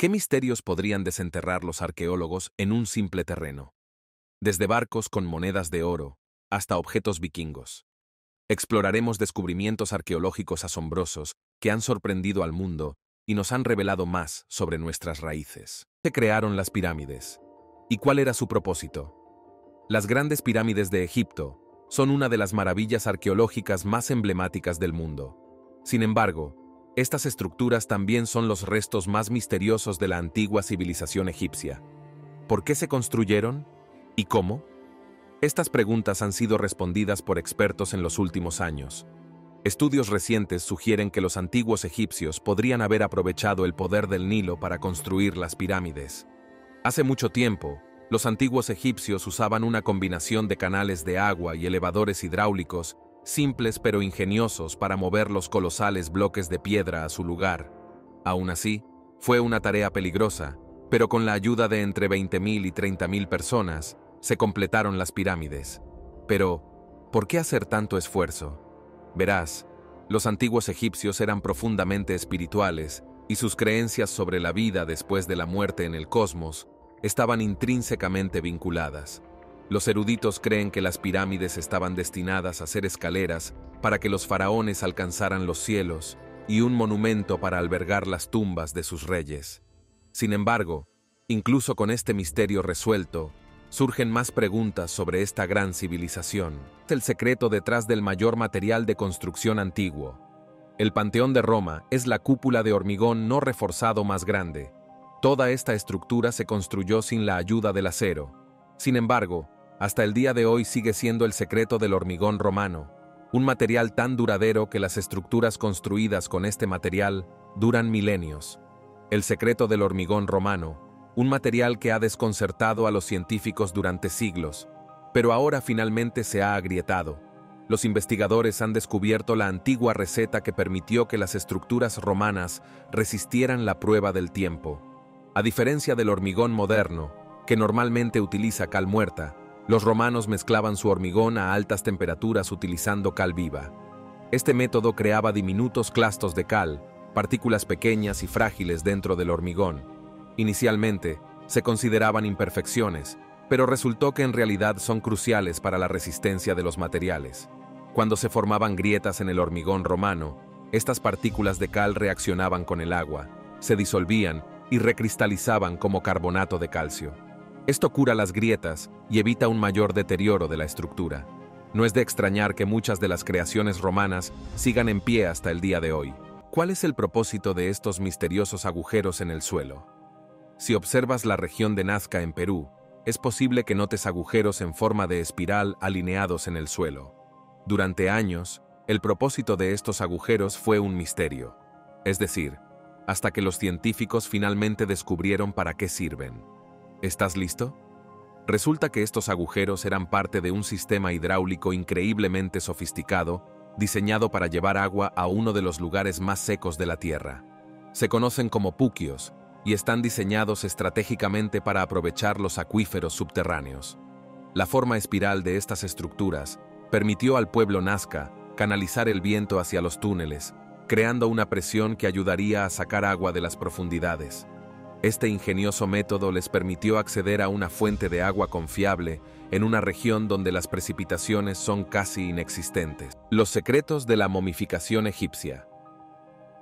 ¿Qué misterios podrían desenterrar los arqueólogos en un simple terreno? Desde barcos con monedas de oro hasta objetos vikingos. Exploraremos descubrimientos arqueológicos asombrosos que han sorprendido al mundo y nos han revelado más sobre nuestras raíces. ¿Cómo se crearon las pirámides? ¿Y cuál era su propósito? Las grandes pirámides de Egipto son una de las maravillas arqueológicas más emblemáticas del mundo. Sin embargo, estas estructuras también son los restos más misteriosos de la antigua civilización egipcia. ¿Por qué se construyeron? ¿Y cómo? Estas preguntas han sido respondidas por expertos en los últimos años. Estudios recientes sugieren que los antiguos egipcios podrían haber aprovechado el poder del Nilo para construir las pirámides. Hace mucho tiempo, los antiguos egipcios usaban una combinación de canales de agua y elevadores hidráulicos, simples pero ingeniosos para mover los colosales bloques de piedra a su lugar. Aún así, fue una tarea peligrosa, pero con la ayuda de entre 20.000 y 30.000 personas, se completaron las pirámides. Pero, ¿por qué hacer tanto esfuerzo? Verás, los antiguos egipcios eran profundamente espirituales y sus creencias sobre la vida después de la muerte en el cosmos estaban intrínsecamente vinculadas. Los eruditos creen que las pirámides estaban destinadas a ser escaleras para que los faraones alcanzaran los cielos y un monumento para albergar las tumbas de sus reyes. Sin embargo, incluso con este misterio resuelto, surgen más preguntas sobre esta gran civilización. El secreto detrás del mayor material de construcción antiguo. El Panteón de Roma es la cúpula de hormigón no reforzado más grande. Toda esta estructura se construyó sin la ayuda del acero. Sin embargo, hasta el día de hoy sigue siendo el secreto del hormigón romano, un material tan duradero que las estructuras construidas con este material duran milenios. El secreto del hormigón romano, un material que ha desconcertado a los científicos durante siglos, pero ahora finalmente se ha agrietado. Los investigadores han descubierto la antigua receta que permitió que las estructuras romanas resistieran la prueba del tiempo. A diferencia del hormigón moderno, que normalmente utiliza cal muerta, los romanos mezclaban su hormigón a altas temperaturas utilizando cal viva. Este método creaba diminutos clastos de cal, partículas pequeñas y frágiles dentro del hormigón. Inicialmente, se consideraban imperfecciones, pero resultó que en realidad son cruciales para la resistencia de los materiales. Cuando se formaban grietas en el hormigón romano, estas partículas de cal reaccionaban con el agua, se disolvían y recristalizaban como carbonato de calcio. Esto cura las grietas y evita un mayor deterioro de la estructura. No es de extrañar que muchas de las creaciones romanas sigan en pie hasta el día de hoy. ¿Cuál es el propósito de estos misteriosos agujeros en el suelo? Si observas la región de Nazca en Perú, es posible que notes agujeros en forma de espiral alineados en el suelo. Durante años, el propósito de estos agujeros fue un misterio. Es decir, hasta que los científicos finalmente descubrieron para qué sirven. ¿Estás listo? Resulta que estos agujeros eran parte de un sistema hidráulico increíblemente sofisticado, diseñado para llevar agua a uno de los lugares más secos de la Tierra. Se conocen como puquios y están diseñados estratégicamente para aprovechar los acuíferos subterráneos. La forma espiral de estas estructuras permitió al pueblo Nazca canalizar el viento hacia los túneles, creando una presión que ayudaría a sacar agua de las profundidades. Este ingenioso método les permitió acceder a una fuente de agua confiable en una región donde las precipitaciones son casi inexistentes. Los secretos de la momificación egipcia.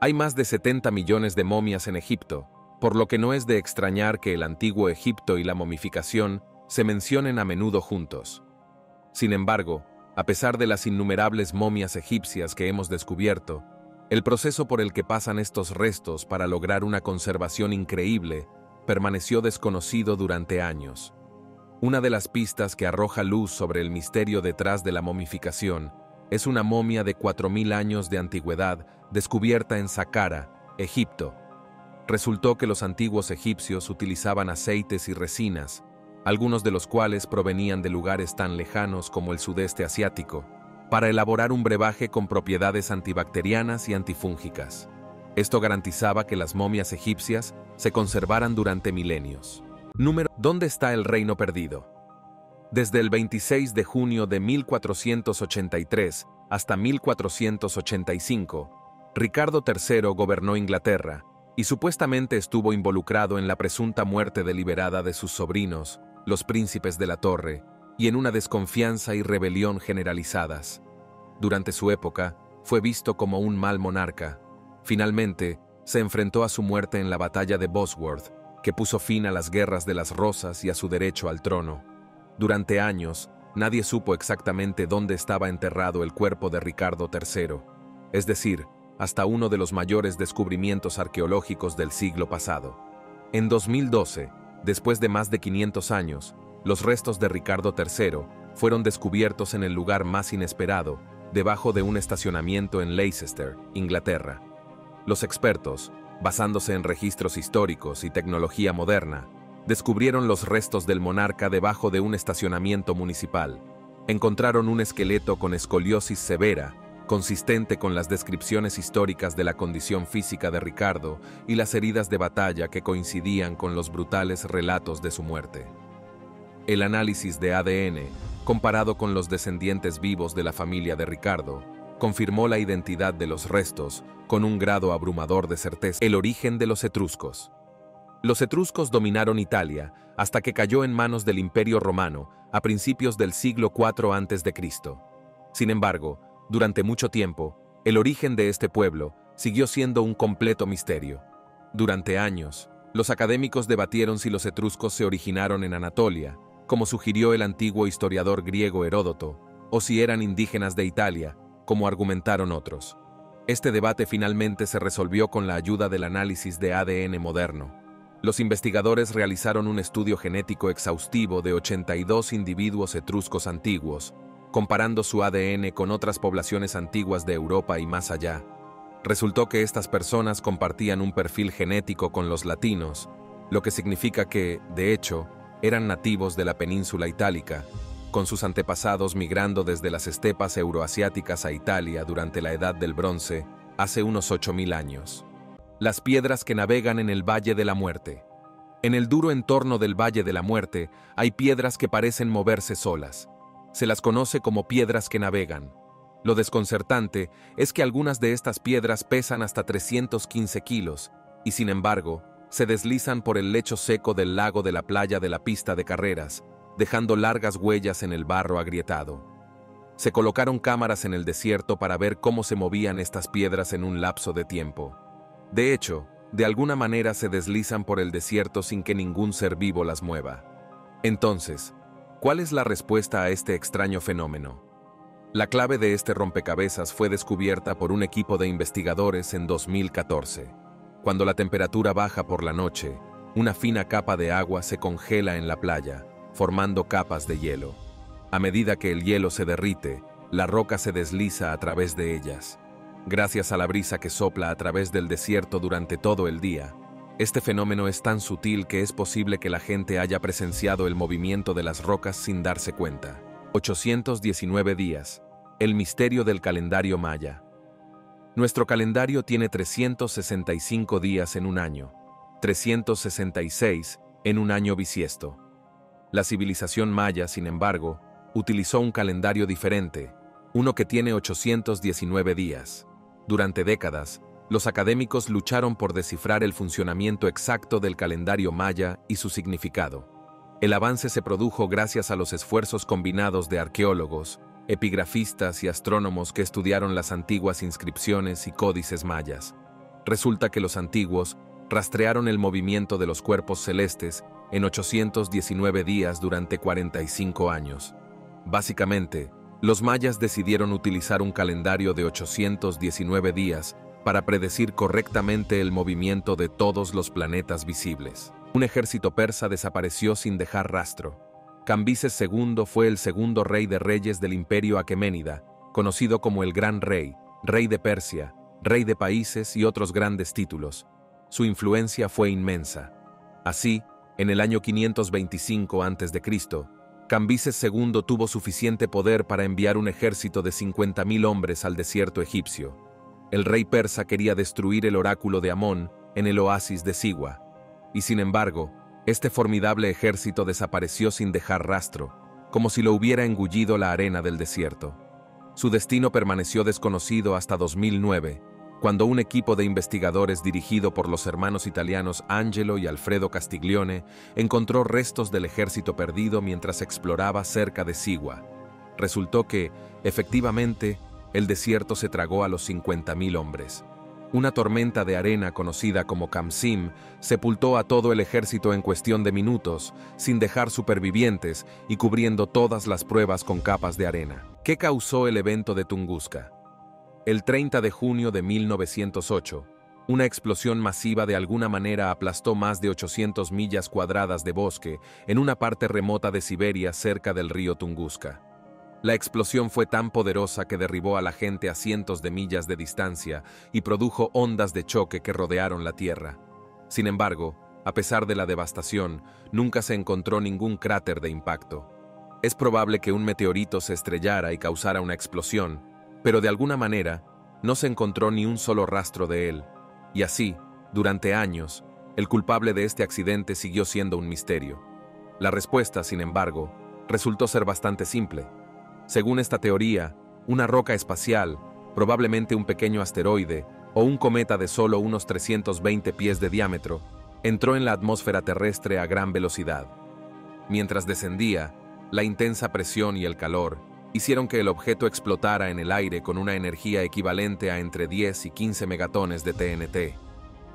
Hay más de 70 millones de momias en Egipto, por lo que no es de extrañar que el antiguo Egipto y la momificación se mencionen a menudo juntos. Sin embargo, a pesar de las innumerables momias egipcias que hemos descubierto, el proceso por el que pasan estos restos para lograr una conservación increíble permaneció desconocido durante años. Una de las pistas que arroja luz sobre el misterio detrás de la momificación es una momia de 4.000 años de antigüedad descubierta en Saqqara, Egipto. Resultó que los antiguos egipcios utilizaban aceites y resinas, algunos de los cuales provenían de lugares tan lejanos como el sudeste asiático, para elaborar un brebaje con propiedades antibacterianas y antifúngicas. Esto garantizaba que las momias egipcias se conservaran durante milenios. ¿Dónde está el reino perdido? Desde el 26 de junio de 1483 hasta 1485, Ricardo III gobernó Inglaterra y supuestamente estuvo involucrado en la presunta muerte deliberada de sus sobrinos, los príncipes de la Torre, y en una desconfianza y rebelión generalizadas. Durante su época, fue visto como un mal monarca. Finalmente, se enfrentó a su muerte en la batalla de Bosworth, que puso fin a las guerras de las Rosas y a su derecho al trono. Durante años, nadie supo exactamente dónde estaba enterrado el cuerpo de Ricardo III, es decir, hasta uno de los mayores descubrimientos arqueológicos del siglo pasado. En 2012, después de más de 500 años, los restos de Ricardo III fueron descubiertos en el lugar más inesperado, debajo de un estacionamiento en Leicester, Inglaterra. Los expertos, basándose en registros históricos y tecnología moderna, descubrieron los restos del monarca debajo de un estacionamiento municipal. Encontraron un esqueleto con escoliosis severa, consistente con las descripciones históricas de la condición física de Ricardo y las heridas de batalla que coincidían con los brutales relatos de su muerte. El análisis de ADN, comparado con los descendientes vivos de la familia de Ricardo, confirmó la identidad de los restos con un grado abrumador de certeza. El origen de los etruscos. Los etruscos dominaron Italia hasta que cayó en manos del Imperio Romano a principios del siglo IV a.C. Sin embargo, durante mucho tiempo, el origen de este pueblo siguió siendo un completo misterio. Durante años, los académicos debatieron si los etruscos se originaron en Anatolia, como sugirió el antiguo historiador griego Heródoto, o si eran indígenas de Italia, como argumentaron otros. Este debate finalmente se resolvió con la ayuda del análisis de ADN moderno. Los investigadores realizaron un estudio genético exhaustivo de 82 individuos etruscos antiguos, comparando su ADN con otras poblaciones antiguas de Europa y más allá. Resultó que estas personas compartían un perfil genético con los latinos, lo que significa que, de hecho, eran nativos de la península itálica, con sus antepasados migrando desde las estepas euroasiáticas a Italia durante la Edad del Bronce, hace unos 8000 años. Las piedras que navegan en el Valle de la Muerte. En el duro entorno del Valle de la Muerte hay piedras que parecen moverse solas. Se las conoce como piedras que navegan. Lo desconcertante es que algunas de estas piedras pesan hasta 315 kilos, y sin embargo, se deslizan por el lecho seco del lago de la playa de la pista de carreras, dejando largas huellas en el barro agrietado. Se colocaron cámaras en el desierto para ver cómo se movían estas piedras en un lapso de tiempo. De hecho, de alguna manera se deslizan por el desierto sin que ningún ser vivo las mueva. Entonces, ¿cuál es la respuesta a este extraño fenómeno? La clave de este rompecabezas fue descubierta por un equipo de investigadores en 2014. Cuando la temperatura baja por la noche, una fina capa de agua se congela en la playa, formando capas de hielo. A medida que el hielo se derrite, la roca se desliza a través de ellas. Gracias a la brisa que sopla a través del desierto durante todo el día, este fenómeno es tan sutil que es posible que la gente haya presenciado el movimiento de las rocas sin darse cuenta. 819 días. El misterio del calendario maya. Nuestro calendario tiene 365 días en un año, 366 en un año bisiesto. La civilización maya, sin embargo, utilizó un calendario diferente, uno que tiene 819 días. Durante décadas, los académicos lucharon por descifrar el funcionamiento exacto del calendario maya y su significado. El avance se produjo gracias a los esfuerzos combinados de arqueólogos, epigrafistas y astrónomos que estudiaron las antiguas inscripciones y códices mayas. Resulta que los antiguos rastrearon el movimiento de los cuerpos celestes en 819 días durante 45 años. Básicamente, los mayas decidieron utilizar un calendario de 819 días para predecir correctamente el movimiento de todos los planetas visibles. Un ejército persa desapareció sin dejar rastro. Cambises II fue el segundo rey de reyes del imperio aqueménida, conocido como el Gran Rey, rey de Persia, rey de países y otros grandes títulos. Su influencia fue inmensa. Así, en el año 525 a.C., Cambises II tuvo suficiente poder para enviar un ejército de 50.000 hombres al desierto egipcio. El rey persa quería destruir el oráculo de Amón en el oasis de Siwa. Y sin embargo, este formidable ejército desapareció sin dejar rastro, como si lo hubiera engullido la arena del desierto. Su destino permaneció desconocido hasta 2009, cuando un equipo de investigadores dirigido por los hermanos italianos Angelo y Alfredo Castiglione encontró restos del ejército perdido mientras exploraba cerca de Sigua. Resultó que, efectivamente, el desierto se tragó a los 50.000 hombres. Una tormenta de arena conocida como Kamsim sepultó a todo el ejército en cuestión de minutos, sin dejar supervivientes y cubriendo todas las pruebas con capas de arena. ¿Qué causó el evento de Tunguska? El 30 de junio de 1908, una explosión masiva de alguna manera aplastó más de 800 millas cuadradas de bosque en una parte remota de Siberia cerca del río Tunguska. La explosión fue tan poderosa que derribó a la gente a cientos de millas de distancia y produjo ondas de choque que rodearon la Tierra. Sin embargo, a pesar de la devastación, nunca se encontró ningún cráter de impacto. Es probable que un meteorito se estrellara y causara una explosión, pero de alguna manera no se encontró ni un solo rastro de él. Y así, durante años, el culpable de este accidente siguió siendo un misterio. La respuesta, sin embargo, resultó ser bastante simple. Según esta teoría, una roca espacial, probablemente un pequeño asteroide o un cometa de solo unos 320 pies de diámetro, entró en la atmósfera terrestre a gran velocidad. Mientras descendía, la intensa presión y el calor hicieron que el objeto explotara en el aire con una energía equivalente a entre 10 y 15 megatones de TNT.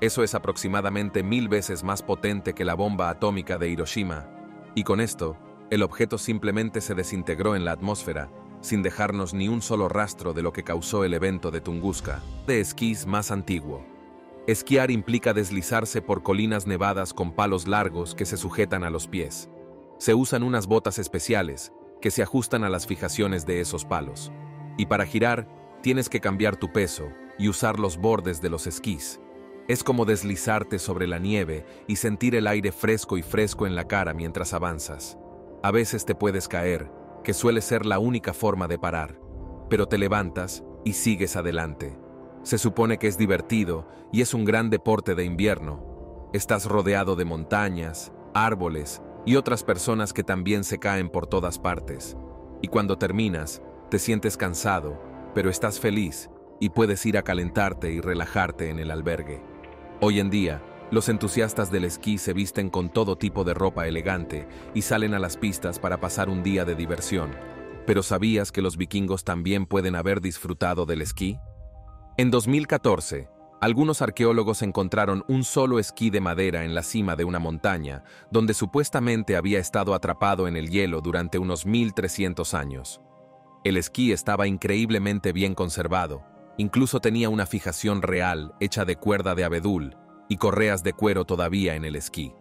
Eso es aproximadamente 1000 veces más potente que la bomba atómica de Hiroshima, y con esto, el objeto simplemente se desintegró en la atmósfera, sin dejarnos ni un solo rastro de lo que causó el evento de Tunguska. De esquís más antiguo. Esquiar implica deslizarse por colinas nevadas con palos largos que se sujetan a los pies. Se usan unas botas especiales que se ajustan a las fijaciones de esos palos. Y para girar, tienes que cambiar tu peso y usar los bordes de los esquís. Es como deslizarte sobre la nieve y sentir el aire fresco y fresco en la cara mientras avanzas. A veces te puedes caer, que suele ser la única forma de parar, pero te levantas y sigues adelante. Se supone que es divertido y es un gran deporte de invierno. Estás rodeado de montañas, árboles y otras personas que también se caen por todas partes. Y cuando terminas, te sientes cansado, pero estás feliz y puedes ir a calentarte y relajarte en el albergue. Hoy en día, los entusiastas del esquí se visten con todo tipo de ropa elegante y salen a las pistas para pasar un día de diversión. ¿Pero sabías que los vikingos también pueden haber disfrutado del esquí? En 2014, algunos arqueólogos encontraron un solo esquí de madera en la cima de una montaña, donde supuestamente había estado atrapado en el hielo durante unos 1300 años. El esquí estaba increíblemente bien conservado, incluso tenía una fijación real hecha de cuerda de abedul y correas de cuero todavía en el esquí.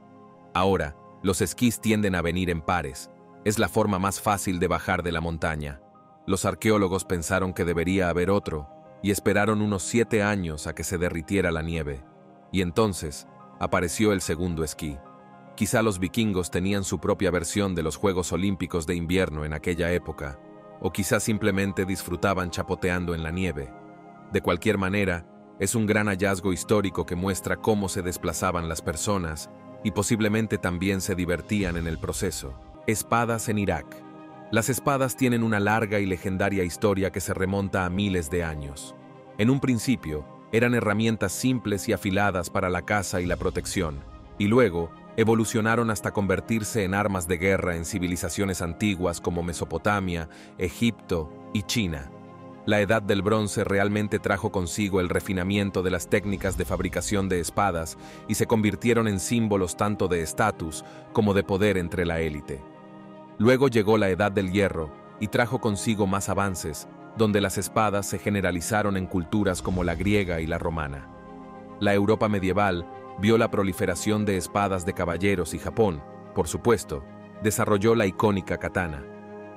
Ahora, los esquís tienden a venir en pares. Es la forma más fácil de bajar de la montaña. Los arqueólogos pensaron que debería haber otro, y esperaron unos 7 años a que se derritiera la nieve. Y entonces, apareció el segundo esquí. Quizá los vikingos tenían su propia versión de los Juegos Olímpicos de invierno en aquella época, o quizá simplemente disfrutaban chapoteando en la nieve. De cualquier manera, es un gran hallazgo histórico que muestra cómo se desplazaban las personas y posiblemente también se divertían en el proceso. Espadas en Irak. Las espadas tienen una larga y legendaria historia que se remonta a miles de años. En un principio, eran herramientas simples y afiladas para la caza y la protección, y luego evolucionaron hasta convertirse en armas de guerra en civilizaciones antiguas como Mesopotamia, Egipto y China. La Edad del Bronce realmente trajo consigo el refinamiento de las técnicas de fabricación de espadas y se convirtieron en símbolos tanto de estatus como de poder entre la élite. Luego llegó la Edad del Hierro y trajo consigo más avances, donde las espadas se generalizaron en culturas como la griega y la romana. La Europa medieval vio la proliferación de espadas de caballeros y Japón, por supuesto, desarrolló la icónica katana.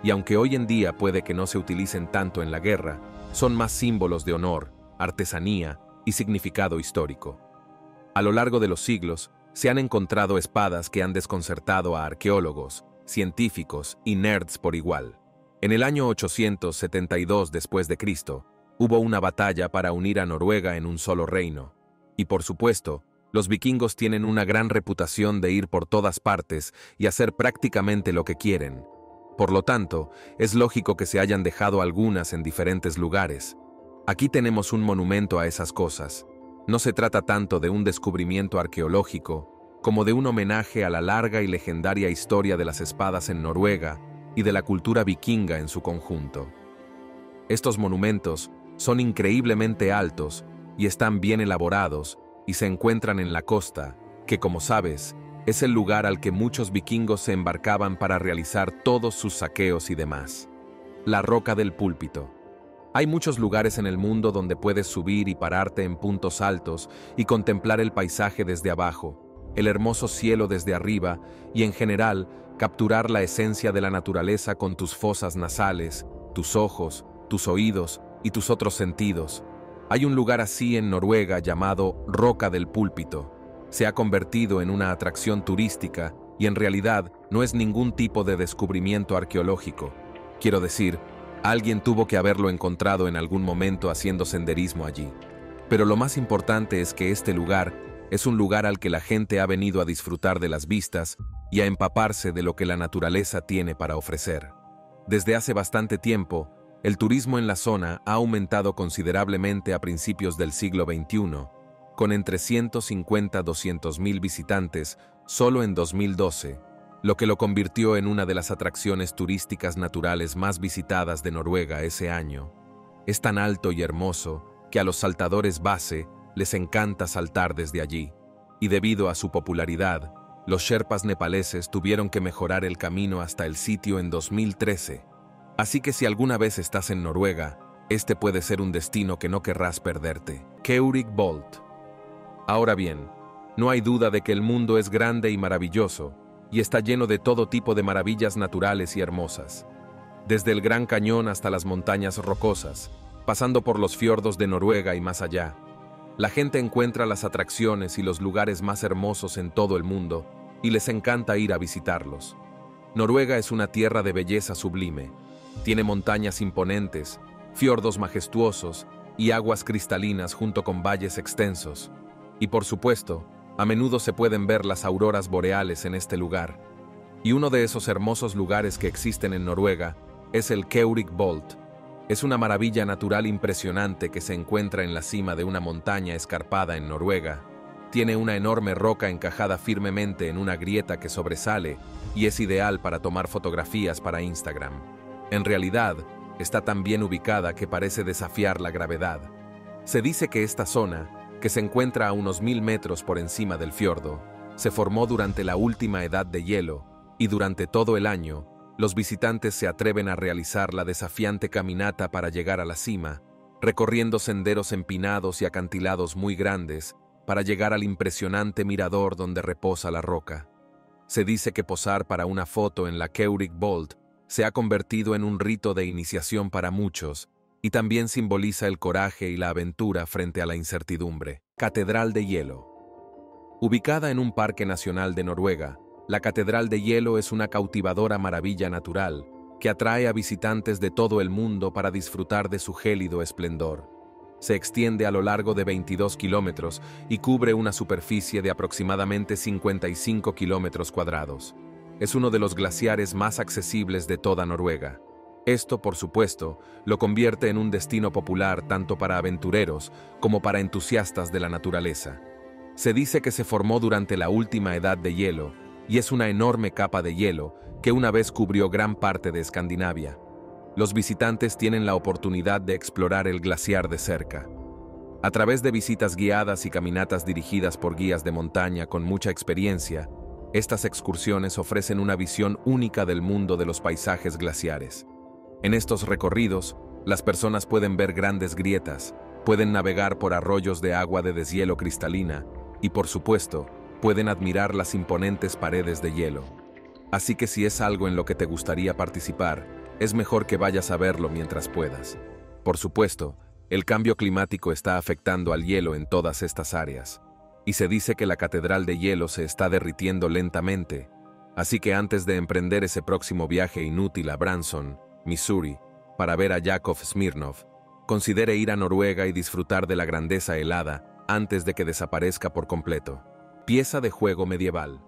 Y aunque hoy en día puede que no se utilicen tanto en la guerra, son más símbolos de honor, artesanía y significado histórico. A lo largo de los siglos, se han encontrado espadas que han desconcertado a arqueólogos, científicos y nerds por igual. En el año 872 después de Cristo, hubo una batalla para unir a Noruega en un solo reino. Y por supuesto, los vikingos tienen una gran reputación de ir por todas partes y hacer prácticamente lo que quieren. Por lo tanto, es lógico que se hayan dejado algunas en diferentes lugares. Aquí tenemos un monumento a esas cosas. No se trata tanto de un descubrimiento arqueológico, como de un homenaje a la larga y legendaria historia de las espadas en Noruega y de la cultura vikinga en su conjunto. Estos monumentos son increíblemente altos y están bien elaborados y se encuentran en la costa, que como sabes, es el lugar al que muchos vikingos se embarcaban para realizar todos sus saqueos y demás. La Roca del Púlpito. Hay muchos lugares en el mundo donde puedes subir y pararte en puntos altos y contemplar el paisaje desde abajo, el hermoso cielo desde arriba y en general capturar la esencia de la naturaleza con tus fosas nasales, tus ojos, tus oídos y tus otros sentidos. Hay un lugar así en Noruega llamado Roca del Púlpito. Se ha convertido en una atracción turística y en realidad no es ningún tipo de descubrimiento arqueológico. Quiero decir, alguien tuvo que haberlo encontrado en algún momento haciendo senderismo allí. Pero lo más importante es que este lugar es un lugar al que la gente ha venido a disfrutar de las vistas y a empaparse de lo que la naturaleza tiene para ofrecer. Desde hace bastante tiempo, el turismo en la zona ha aumentado considerablemente a principios del siglo XXI, con entre 150 y 200.000 visitantes solo en 2012, lo que lo convirtió en una de las atracciones turísticas naturales más visitadas de Noruega ese año. Es tan alto y hermoso que a los saltadores base les encanta saltar desde allí, y debido a su popularidad, los sherpas nepaleses tuvieron que mejorar el camino hasta el sitio en 2013. Así que si alguna vez estás en Noruega, este puede ser un destino que no querrás perderte. Keurig-Bolt. Ahora bien, no hay duda de que el mundo es grande y maravilloso, y está lleno de todo tipo de maravillas naturales y hermosas. Desde el Gran Cañón hasta las montañas rocosas, pasando por los fiordos de Noruega y más allá. La gente encuentra las atracciones y los lugares más hermosos en todo el mundo, y les encanta ir a visitarlos. Noruega es una tierra de belleza sublime. Tiene montañas imponentes, fiordos majestuosos y aguas cristalinas junto con valles extensos. Y por supuesto, a menudo se pueden ver las auroras boreales en este lugar. Y uno de esos hermosos lugares que existen en Noruega es el Keurig-Bolt. Es una maravilla natural impresionante que se encuentra en la cima de una montaña escarpada en Noruega. Tiene una enorme roca encajada firmemente en una grieta que sobresale y es ideal para tomar fotografías para Instagram. En realidad, está tan bien ubicada que parece desafiar la gravedad. Se dice que esta zona, que se encuentra a unos 1000 metros por encima del fiordo, se formó durante la última edad de hielo y durante todo el año, los visitantes se atreven a realizar la desafiante caminata para llegar a la cima, recorriendo senderos empinados y acantilados muy grandes para llegar al impresionante mirador donde reposa la roca. Se dice que posar para una foto en la Keurig-Bolt se ha convertido en un rito de iniciación para muchos y también simboliza el coraje y la aventura frente a la incertidumbre. Catedral de Hielo. Ubicada en un parque nacional de Noruega, la Catedral de Hielo es una cautivadora maravilla natural que atrae a visitantes de todo el mundo para disfrutar de su gélido esplendor. Se extiende a lo largo de 22 kilómetros y cubre una superficie de aproximadamente 55 kilómetros cuadrados. Es uno de los glaciares más accesibles de toda Noruega. Esto, por supuesto, lo convierte en un destino popular tanto para aventureros como para entusiastas de la naturaleza. Se dice que se formó durante la última edad de hielo, y es una enorme capa de hielo que una vez cubrió gran parte de Escandinavia. Los visitantes tienen la oportunidad de explorar el glaciar de cerca. A través de visitas guiadas y caminatas dirigidas por guías de montaña con mucha experiencia, estas excursiones ofrecen una visión única del mundo de los paisajes glaciares. En estos recorridos, las personas pueden ver grandes grietas, pueden navegar por arroyos de agua de deshielo cristalina y, por supuesto, pueden admirar las imponentes paredes de hielo. Así que si es algo en lo que te gustaría participar, es mejor que vayas a verlo mientras puedas. Por supuesto, el cambio climático está afectando al hielo en todas estas áreas, y se dice que la Catedral de Hielo se está derritiendo lentamente, así que antes de emprender ese próximo viaje inútil a Branson, Missouri, para ver a Yakov Smirnov, considere ir a Noruega y disfrutar de la grandeza helada antes de que desaparezca por completo. Pieza de juego medieval.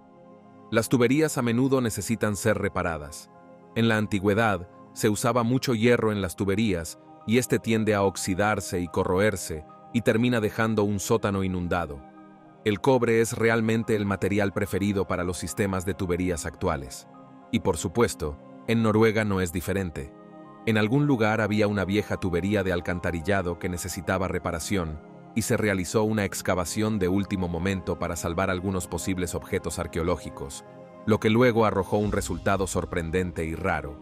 Las tuberías a menudo necesitan ser reparadas. En la antigüedad, se usaba mucho hierro en las tuberías y este tiende a oxidarse y corroerse y termina dejando un sótano inundado. El cobre es realmente el material preferido para los sistemas de tuberías actuales. Y por supuesto, en Noruega no es diferente. En algún lugar había una vieja tubería de alcantarillado que necesitaba reparación, y se realizó una excavación de último momento para salvar algunos posibles objetos arqueológicos, lo que luego arrojó un resultado sorprendente y raro.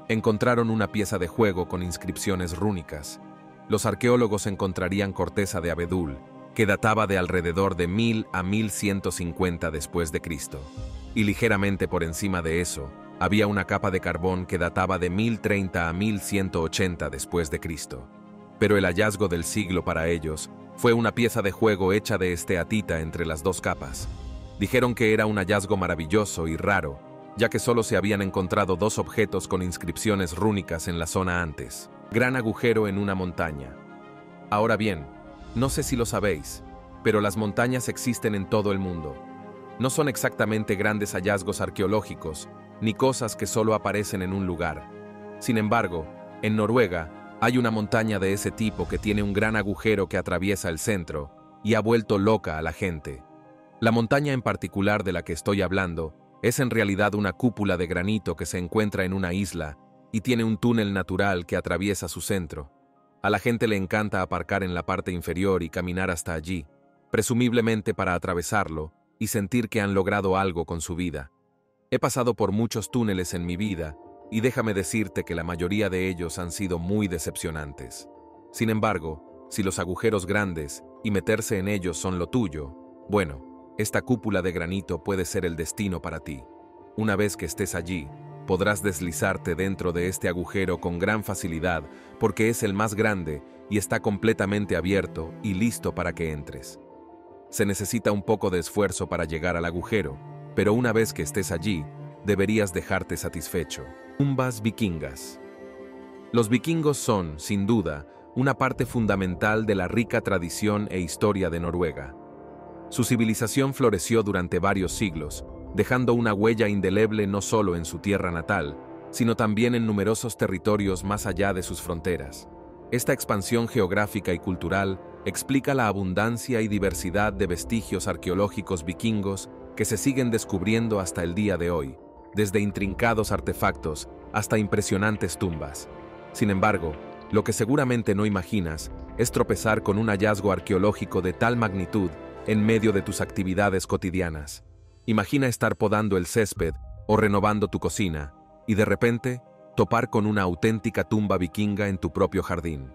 Encontraron una pieza de juego con inscripciones rúnicas. Los arqueólogos encontrarían corteza de abedul, que databa de alrededor de 1000 a 1150 después de Cristo. Y ligeramente por encima de eso, había una capa de carbón que databa de 1030 a 1180 después de Cristo. Pero el hallazgo del siglo para ellos fue una pieza de juego hecha de esteatita entre las dos capas. Dijeron que era un hallazgo maravilloso y raro, ya que solo se habían encontrado 2 objetos con inscripciones rúnicas en la zona antes. Gran agujero en una montaña. Ahora bien, no sé si lo sabéis, pero las montañas existen en todo el mundo. No son exactamente grandes hallazgos arqueológicos, ni cosas que solo aparecen en un lugar. Sin embargo, en Noruega hay una montaña de ese tipo que tiene un gran agujero que atraviesa el centro y ha vuelto loca a la gente. La montaña en particular de la que estoy hablando es en realidad una cúpula de granito que se encuentra en una isla y tiene un túnel natural que atraviesa su centro. A la gente le encanta aparcar en la parte inferior y caminar hasta allí, presumiblemente para atravesarlo y sentir que han logrado algo con su vida. He pasado por muchos túneles en mi vida y déjame decirte que la mayoría de ellos han sido muy decepcionantes. Sin embargo, si los agujeros grandes y meterse en ellos son lo tuyo, bueno, esta cúpula de granito puede ser el destino para ti. Una vez que estés allí, podrás deslizarte dentro de este agujero con gran facilidad porque es el más grande y está completamente abierto y listo para que entres. Se necesita un poco de esfuerzo para llegar al agujero, pero una vez que estés allí, deberías dejarte satisfecho. Tumbas vikingas. Los vikingos son, sin duda, una parte fundamental de la rica tradición e historia de Noruega. Su civilización floreció durante varios siglos, dejando una huella indeleble no solo en su tierra natal, sino también en numerosos territorios más allá de sus fronteras. Esta expansión geográfica y cultural explica la abundancia y diversidad de vestigios arqueológicos vikingos que se siguen descubriendo hasta el día de hoy, desde intrincados artefactos hasta impresionantes tumbas. Sin embargo, lo que seguramente no imaginas es tropezar con un hallazgo arqueológico de tal magnitud en medio de tus actividades cotidianas. Imagina estar podando el césped o renovando tu cocina, y de repente, topar con una auténtica tumba vikinga en tu propio jardín.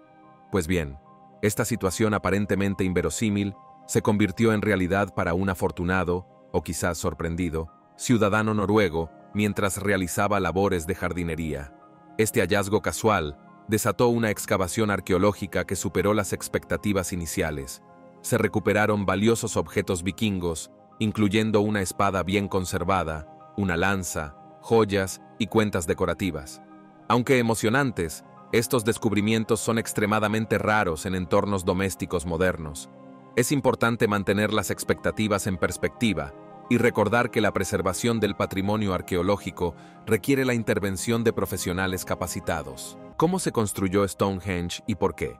Pues bien, esta situación aparentemente inverosímil se convirtió en realidad para un afortunado, o quizás sorprendido, ciudadano noruego mientras realizaba labores de jardinería. Este hallazgo casual desató una excavación arqueológica que superó las expectativas iniciales. Se recuperaron valiosos objetos vikingos, incluyendo una espada bien conservada, una lanza, joyas y cuentas decorativas. Aunque emocionantes, estos descubrimientos son extremadamente raros en entornos domésticos modernos. Es importante mantener las expectativas en perspectiva y recordar que la preservación del patrimonio arqueológico requiere la intervención de profesionales capacitados. ¿Cómo se construyó Stonehenge y por qué?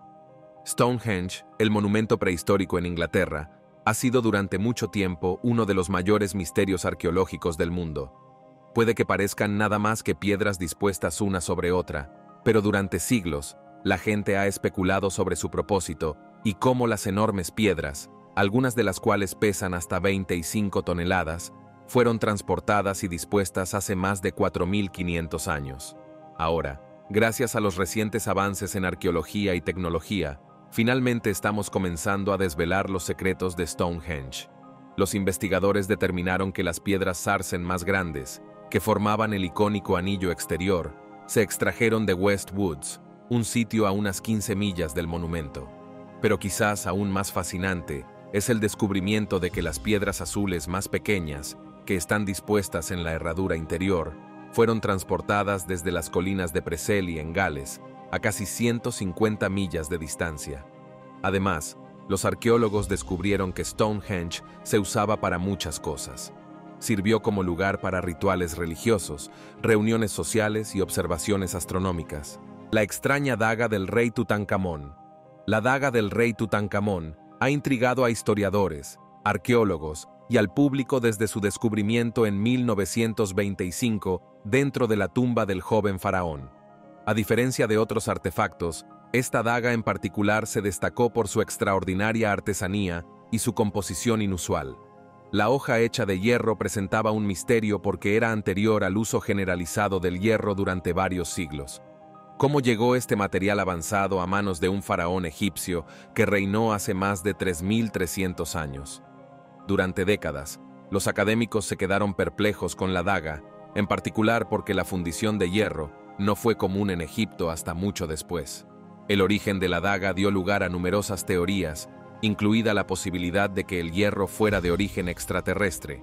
Stonehenge, el monumento prehistórico en Inglaterra, ha sido durante mucho tiempo uno de los mayores misterios arqueológicos del mundo. Puede que parezcan nada más que piedras dispuestas una sobre otra, pero durante siglos, la gente ha especulado sobre su propósito y cómo las enormes piedras, algunas de las cuales pesan hasta 25 toneladas, fueron transportadas y dispuestas hace más de 4.500 años. Ahora, gracias a los recientes avances en arqueología y tecnología, finalmente estamos comenzando a desvelar los secretos de Stonehenge. Los investigadores determinaron que las piedras sarsen más grandes, que formaban el icónico anillo exterior, se extrajeron de West Woods, un sitio a unas 15 millas del monumento. Pero quizás aún más fascinante es el descubrimiento de que las piedras azules más pequeñas, que están dispuestas en la herradura interior, fueron transportadas desde las colinas de Preseli en Gales, a casi 150 millas de distancia. Además, los arqueólogos descubrieron que Stonehenge se usaba para muchas cosas. Sirvió como lugar para rituales religiosos, reuniones sociales y observaciones astronómicas. La extraña daga del rey Tutankamón. La daga del rey Tutankamón ha intrigado a historiadores, arqueólogos y al público desde su descubrimiento en 1925 dentro de la tumba del joven faraón. A diferencia de otros artefactos, esta daga en particular se destacó por su extraordinaria artesanía y su composición inusual. La hoja hecha de hierro presentaba un misterio porque era anterior al uso generalizado del hierro durante varios siglos. ¿Cómo llegó este material avanzado a manos de un faraón egipcio que reinó hace más de 3.300 años? Durante décadas, los académicos se quedaron perplejos con la daga, en particular porque la fundición de hierro no fue común en Egipto hasta mucho después. El origen de la daga dio lugar a numerosas teorías, incluida la posibilidad de que el hierro fuera de origen extraterrestre.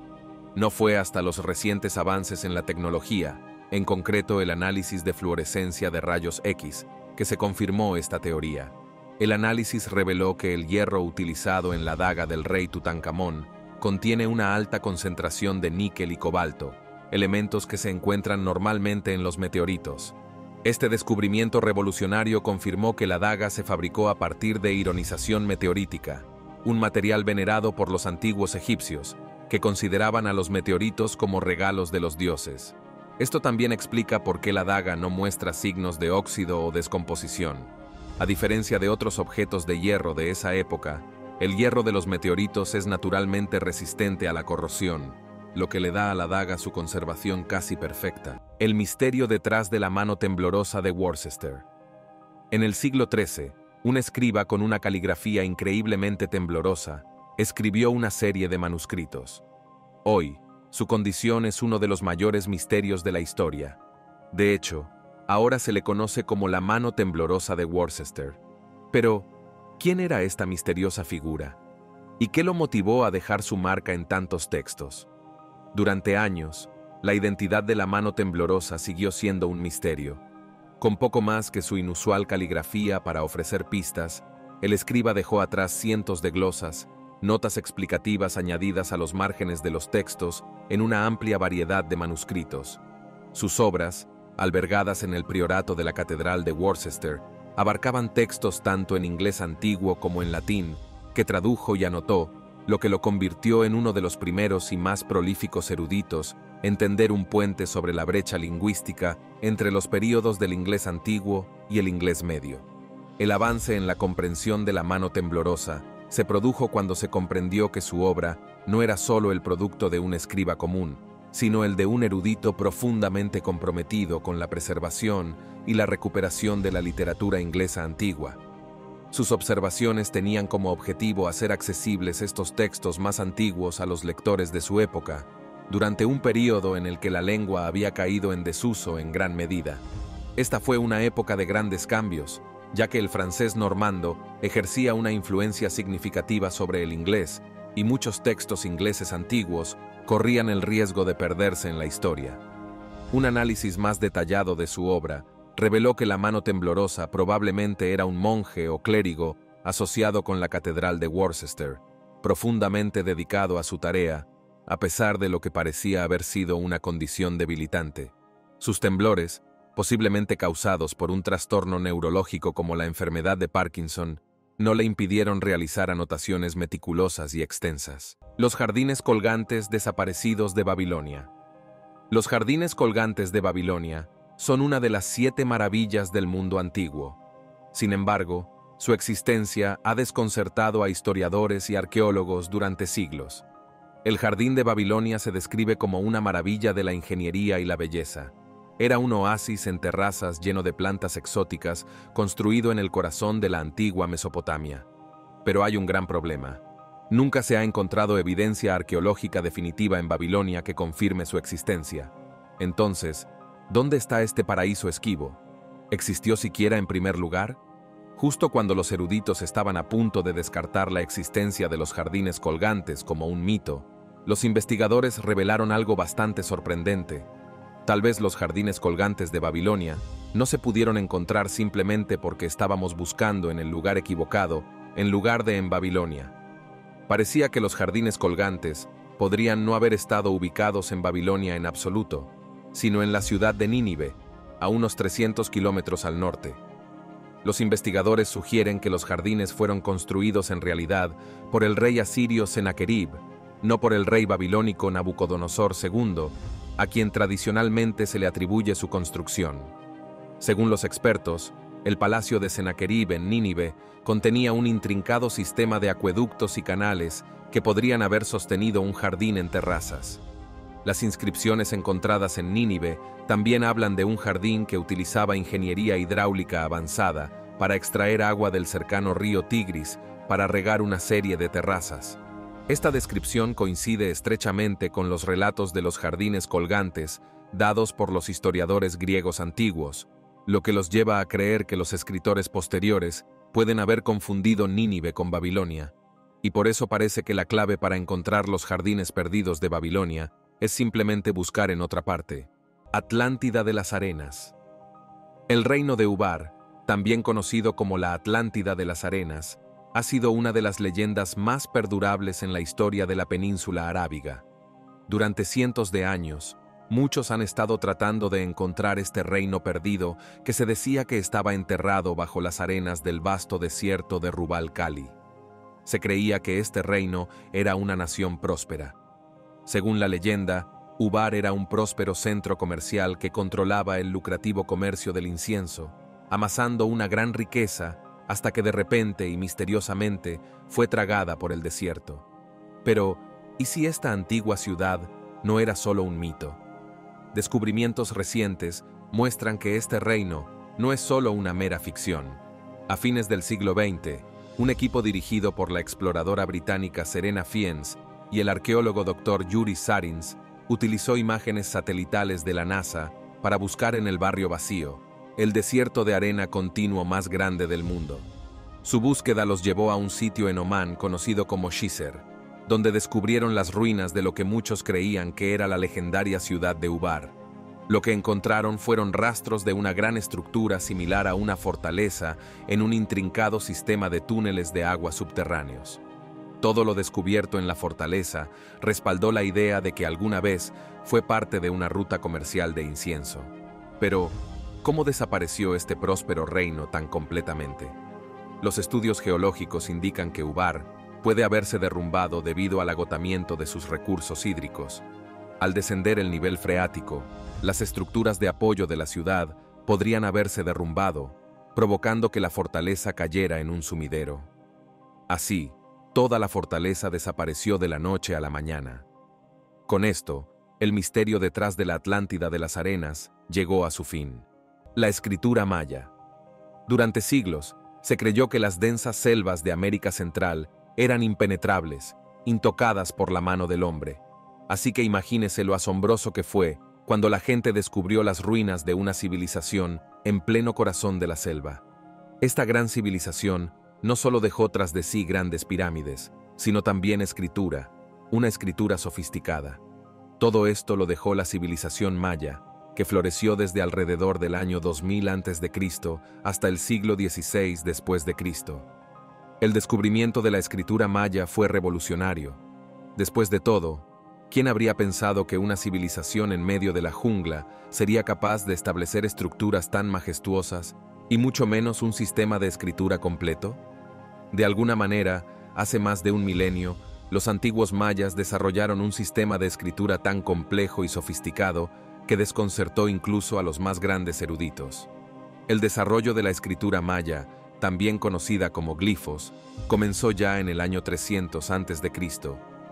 No fue hasta los recientes avances en la tecnología, en concreto el análisis de fluorescencia de rayos X, que se confirmó esta teoría. El análisis reveló que el hierro utilizado en la daga del rey Tutankamón contiene una alta concentración de níquel y cobalto, elementos que se encuentran normalmente en los meteoritos. Este descubrimiento revolucionario confirmó que la daga se fabricó a partir de ironización meteorítica, un material venerado por los antiguos egipcios, que consideraban a los meteoritos como regalos de los dioses. Esto también explica por qué la daga no muestra signos de óxido o descomposición. A diferencia de otros objetos de hierro de esa época, el hierro de los meteoritos es naturalmente resistente a la corrosión, lo que le da a la daga su conservación casi perfecta. El misterio detrás de la mano temblorosa de Worcester. En el siglo XIII, un escriba con una caligrafía increíblemente temblorosa escribió una serie de manuscritos. Hoy, su condición es uno de los mayores misterios de la historia. De hecho, ahora se le conoce como la mano temblorosa de Worcester. Pero, ¿quién era esta misteriosa figura? ¿Y qué lo motivó a dejar su marca en tantos textos? Durante años, la identidad de la mano temblorosa siguió siendo un misterio. Con poco más que su inusual caligrafía para ofrecer pistas, el escriba dejó atrás cientos de glosas, notas explicativas añadidas a los márgenes de los textos en una amplia variedad de manuscritos. Sus obras, albergadas en el priorato de la Catedral de Worcester, abarcaban textos tanto en inglés antiguo como en latín, que tradujo y anotó, lo que lo convirtió en uno de los primeros y más prolíficos eruditos en tender un puente sobre la brecha lingüística entre los períodos del inglés antiguo y el inglés medio. El avance en la comprensión de la mano temblorosa se produjo cuando se comprendió que su obra no era solo el producto de un escriba común, sino el de un erudito profundamente comprometido con la preservación y la recuperación de la literatura inglesa antigua. Sus observaciones tenían como objetivo hacer accesibles estos textos más antiguos a los lectores de su época, durante un período en el que la lengua había caído en desuso en gran medida. Esta fue una época de grandes cambios, ya que el francés normando ejercía una influencia significativa sobre el inglés, y muchos textos ingleses antiguos corrían el riesgo de perderse en la historia. Un análisis más detallado de su obra reveló que la mano temblorosa probablemente era un monje o clérigo asociado con la Catedral de Worcester, profundamente dedicado a su tarea, a pesar de lo que parecía haber sido una condición debilitante. Sus temblores, posiblemente causados por un trastorno neurológico como la enfermedad de Parkinson, no le impidieron realizar anotaciones meticulosas y extensas. Los jardines colgantes desaparecidos de Babilonia. Los jardines colgantes de Babilonia son una de las 7 maravillas del mundo antiguo. Sin embargo, su existencia ha desconcertado a historiadores y arqueólogos durante siglos. El jardín de Babilonia se describe como una maravilla de la ingeniería y la belleza. Era un oasis en terrazas lleno de plantas exóticas, construido en el corazón de la antigua Mesopotamia. Pero hay un gran problema. Nunca se ha encontrado evidencia arqueológica definitiva en Babilonia que confirme su existencia. Entonces, ¿dónde está este paraíso esquivo? ¿Existió siquiera en primer lugar? Justo cuando los eruditos estaban a punto de descartar la existencia de los jardines colgantes como un mito, los investigadores revelaron algo bastante sorprendente. Tal vez los jardines colgantes de Babilonia no se pudieron encontrar simplemente porque estábamos buscando en el lugar equivocado, en lugar de en Babilonia. Parecía que los jardines colgantes podrían no haber estado ubicados en Babilonia en absoluto, sino en la ciudad de Nínive, a unos 300 kilómetros al norte. Los investigadores sugieren que los jardines fueron construidos en realidad por el rey asirio Sennacherib, no por el rey babilónico Nabucodonosor II, a quien tradicionalmente se le atribuye su construcción. Según los expertos, el palacio de Sennacherib en Nínive contenía un intrincado sistema de acueductos y canales que podrían haber sostenido un jardín en terrazas. Las inscripciones encontradas en Nínive también hablan de un jardín que utilizaba ingeniería hidráulica avanzada para extraer agua del cercano río Tigris para regar una serie de terrazas. Esta descripción coincide estrechamente con los relatos de los jardines colgantes dados por los historiadores griegos antiguos, lo que los lleva a creer que los escritores posteriores pueden haber confundido Nínive con Babilonia, y por eso parece que la clave para encontrar los jardines perdidos de Babilonia es simplemente buscar en otra parte. Atlántida de las Arenas. El reino de Ubar, también conocido como la Atlántida de las Arenas, ha sido una de las leyendas más perdurables en la historia de la península arábiga. Durante cientos de años, muchos han estado tratando de encontrar este reino perdido que se decía que estaba enterrado bajo las arenas del vasto desierto de Rub al-Khali. Se creía que este reino era una nación próspera. Según la leyenda, Ubar era un próspero centro comercial que controlaba el lucrativo comercio del incienso, amasando una gran riqueza hasta que de repente y misteriosamente fue tragada por el desierto. Pero, ¿y si esta antigua ciudad no era solo un mito? Descubrimientos recientes muestran que este reino no es solo una mera ficción. A fines del siglo XX, un equipo dirigido por la exploradora británica Serena Fiennes y el arqueólogo Dr. Yuri Sarins utilizó imágenes satelitales de la NASA para buscar en el barrio vacío, el desierto de arena continuo más grande del mundo. Su búsqueda los llevó a un sitio en Omán conocido como Shisher, donde descubrieron las ruinas de lo que muchos creían que era la legendaria ciudad de Ubar. Lo que encontraron fueron rastros de una gran estructura similar a una fortaleza en un intrincado sistema de túneles de agua subterráneos. Todo lo descubierto en la fortaleza respaldó la idea de que alguna vez fue parte de una ruta comercial de incienso. Pero, ¿cómo desapareció este próspero reino tan completamente? Los estudios geológicos indican que Ubar puede haberse derrumbado debido al agotamiento de sus recursos hídricos. Al descender el nivel freático, las estructuras de apoyo de la ciudad podrían haberse derrumbado, provocando que la fortaleza cayera en un sumidero. Así, toda la fortaleza desapareció de la noche a la mañana. Con esto, el misterio detrás de la Atlántida de las Arenas llegó a su fin. La escritura maya. Durante siglos, se creyó que las densas selvas de América Central eran impenetrables, intocadas por la mano del hombre. Así que imagínese lo asombroso que fue cuando la gente descubrió las ruinas de una civilización en pleno corazón de la selva. Esta gran civilización no solo dejó tras de sí grandes pirámides, sino también escritura, una escritura sofisticada. Todo esto lo dejó la civilización maya, que floreció desde alrededor del año 2000 a.C. hasta el siglo XVI después de Cristo. El descubrimiento de la escritura maya fue revolucionario. Después de todo, ¿quién habría pensado que una civilización en medio de la jungla sería capaz de establecer estructuras tan majestuosas y mucho menos un sistema de escritura completo? De alguna manera, hace más de un milenio, los antiguos mayas desarrollaron un sistema de escritura tan complejo y sofisticado que desconcertó incluso a los más grandes eruditos. El desarrollo de la escritura maya, también conocida como glifos, comenzó ya en el año 300 a.C.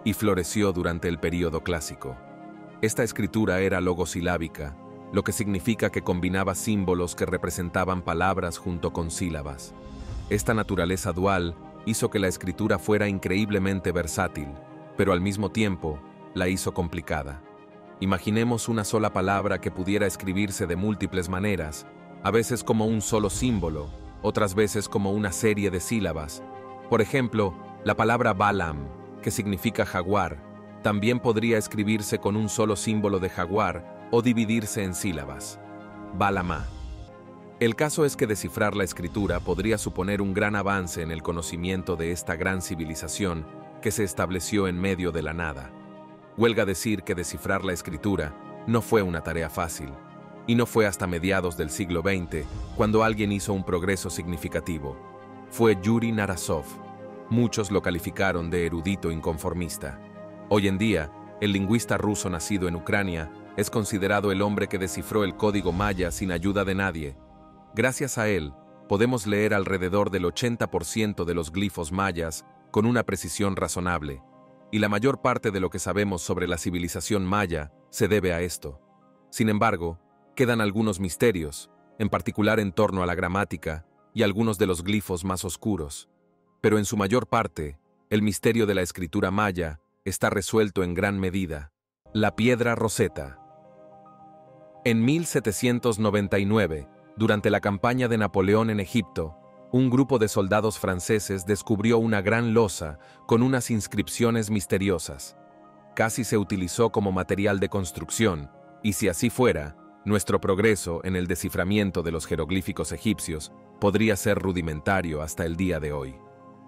y floreció durante el período clásico. Esta escritura era logosilábica, lo que significa que combinaba símbolos que representaban palabras junto con sílabas. Esta naturaleza dual hizo que la escritura fuera increíblemente versátil, pero al mismo tiempo la hizo complicada. Imaginemos una sola palabra que pudiera escribirse de múltiples maneras, a veces como un solo símbolo, otras veces como una serie de sílabas. Por ejemplo, la palabra Balaam, que significa jaguar, también podría escribirse con un solo símbolo de jaguar o dividirse en sílabas. Balamá. El caso es que descifrar la escritura podría suponer un gran avance en el conocimiento de esta gran civilización que se estableció en medio de la nada. Huelga decir que descifrar la escritura no fue una tarea fácil. Y no fue hasta mediados del siglo XX cuando alguien hizo un progreso significativo. Fue Yuri Narasov. Muchos lo calificaron de erudito inconformista. Hoy en día, el lingüista ruso nacido en Ucrania es considerado el hombre que descifró el código maya sin ayuda de nadie. Gracias a él, podemos leer alrededor del 80% de los glifos mayas con una precisión razonable, y la mayor parte de lo que sabemos sobre la civilización maya se debe a esto. Sin embargo, quedan algunos misterios, en particular en torno a la gramática y algunos de los glifos más oscuros. Pero en su mayor parte, el misterio de la escritura maya está resuelto en gran medida. La piedra Rosetta. En 1799, durante la campaña de Napoleón en Egipto, un grupo de soldados franceses descubrió una gran losa con unas inscripciones misteriosas. Casi se utilizó como material de construcción, y si así fuera, nuestro progreso en el desciframiento de los jeroglíficos egipcios podría ser rudimentario hasta el día de hoy.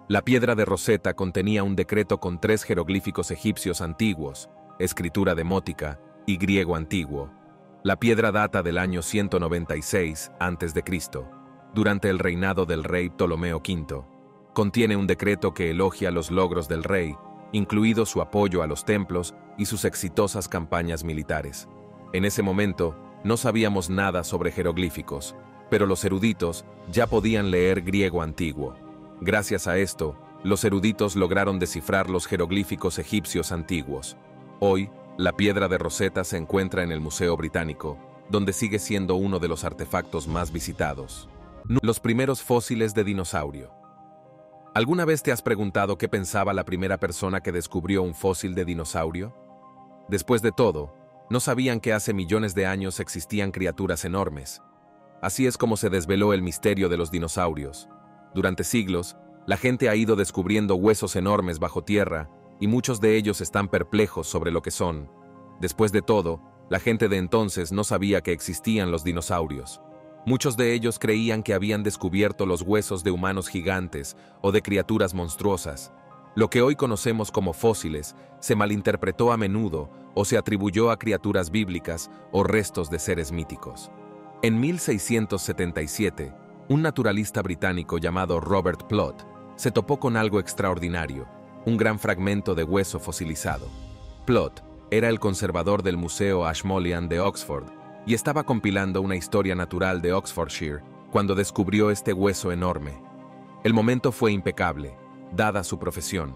La piedra de Rosetta contenía un decreto con 3 jeroglíficos egipcios antiguos, escritura demótica y griego antiguo. La piedra data del año 196 a.C., durante el reinado del rey Ptolomeo V. Contiene un decreto que elogia los logros del rey, incluido su apoyo a los templos y sus exitosas campañas militares. En ese momento, no sabíamos nada sobre jeroglíficos, pero los eruditos ya podían leer griego antiguo. Gracias a esto, los eruditos lograron descifrar los jeroglíficos egipcios antiguos. Hoy, la piedra de Rosetta se encuentra en el Museo Británico, donde sigue siendo uno de los artefactos más visitados. Los primeros fósiles de dinosaurio. ¿Alguna vez te has preguntado qué pensaba la primera persona que descubrió un fósil de dinosaurio? Después de todo, no sabían que hace millones de años existían criaturas enormes. Así es como se desveló el misterio de los dinosaurios. Durante siglos, la gente ha ido descubriendo huesos enormes bajo tierra, y muchos de ellos están perplejos sobre lo que son. Después de todo, la gente de entonces no sabía que existían los dinosaurios. Muchos de ellos creían que habían descubierto los huesos de humanos gigantes o de criaturas monstruosas. Lo que hoy conocemos como fósiles se malinterpretó a menudo o se atribuyó a criaturas bíblicas o restos de seres míticos. En 1677, un naturalista británico llamado Robert Plot se topó con algo extraordinario, un gran fragmento de hueso fosilizado. Plot era el conservador del Museo Ashmolean de Oxford y estaba compilando una historia natural de Oxfordshire cuando descubrió este hueso enorme. El momento fue impecable, dada su profesión.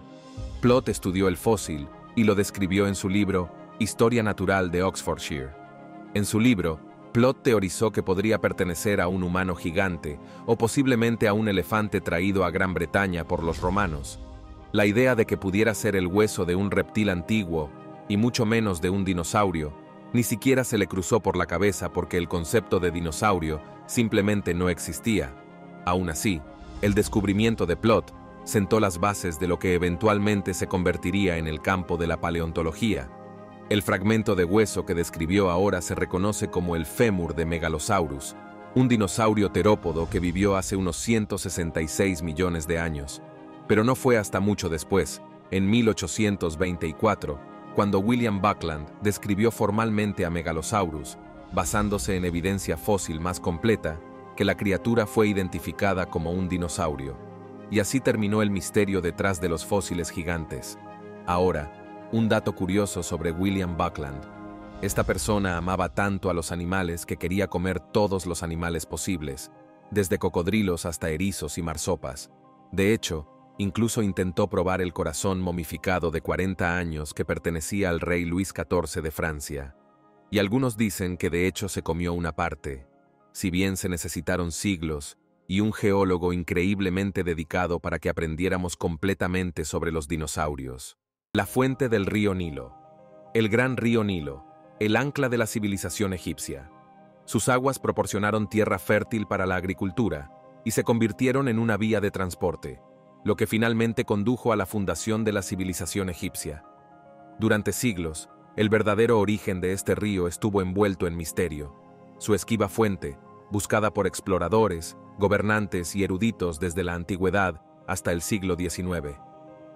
Plot estudió el fósil y lo describió en su libro Historia Natural de Oxfordshire. En su libro, Plot teorizó que podría pertenecer a un humano gigante o posiblemente a un elefante traído a Gran Bretaña por los romanos. La idea de que pudiera ser el hueso de un reptil antiguo, y mucho menos de un dinosaurio, ni siquiera se le cruzó por la cabeza porque el concepto de dinosaurio simplemente no existía. Aún así, el descubrimiento de Plot sentó las bases de lo que eventualmente se convertiría en el campo de la paleontología. El fragmento de hueso que describió ahora se reconoce como el fémur de Megalosaurus, un dinosaurio terópodo que vivió hace unos 166 millones de años. Pero no fue hasta mucho después, en 1824, cuando William Buckland describió formalmente a Megalosaurus, basándose en evidencia fósil más completa, que la criatura fue identificada como un dinosaurio. Y así terminó el misterio detrás de los fósiles gigantes. Ahora, un dato curioso sobre William Buckland. Esta persona amaba tanto a los animales que quería comer todos los animales posibles, desde cocodrilos hasta erizos y marsopas. De hecho, incluso intentó probar el corazón momificado de 40 años que pertenecía al rey Luis XIV de Francia. Y algunos dicen que de hecho se comió una parte, si bien se necesitaron siglos y un geólogo increíblemente dedicado para que aprendiéramos completamente sobre los dinosaurios. La fuente del río Nilo. El gran río Nilo, el ancla de la civilización egipcia. Sus aguas proporcionaron tierra fértil para la agricultura y se convirtieron en una vía de transporte, lo que finalmente condujo a la fundación de la civilización egipcia. Durante siglos, el verdadero origen de este río estuvo envuelto en misterio. Su esquiva fuente, buscada por exploradores, gobernantes y eruditos desde la antigüedad hasta el siglo XIX.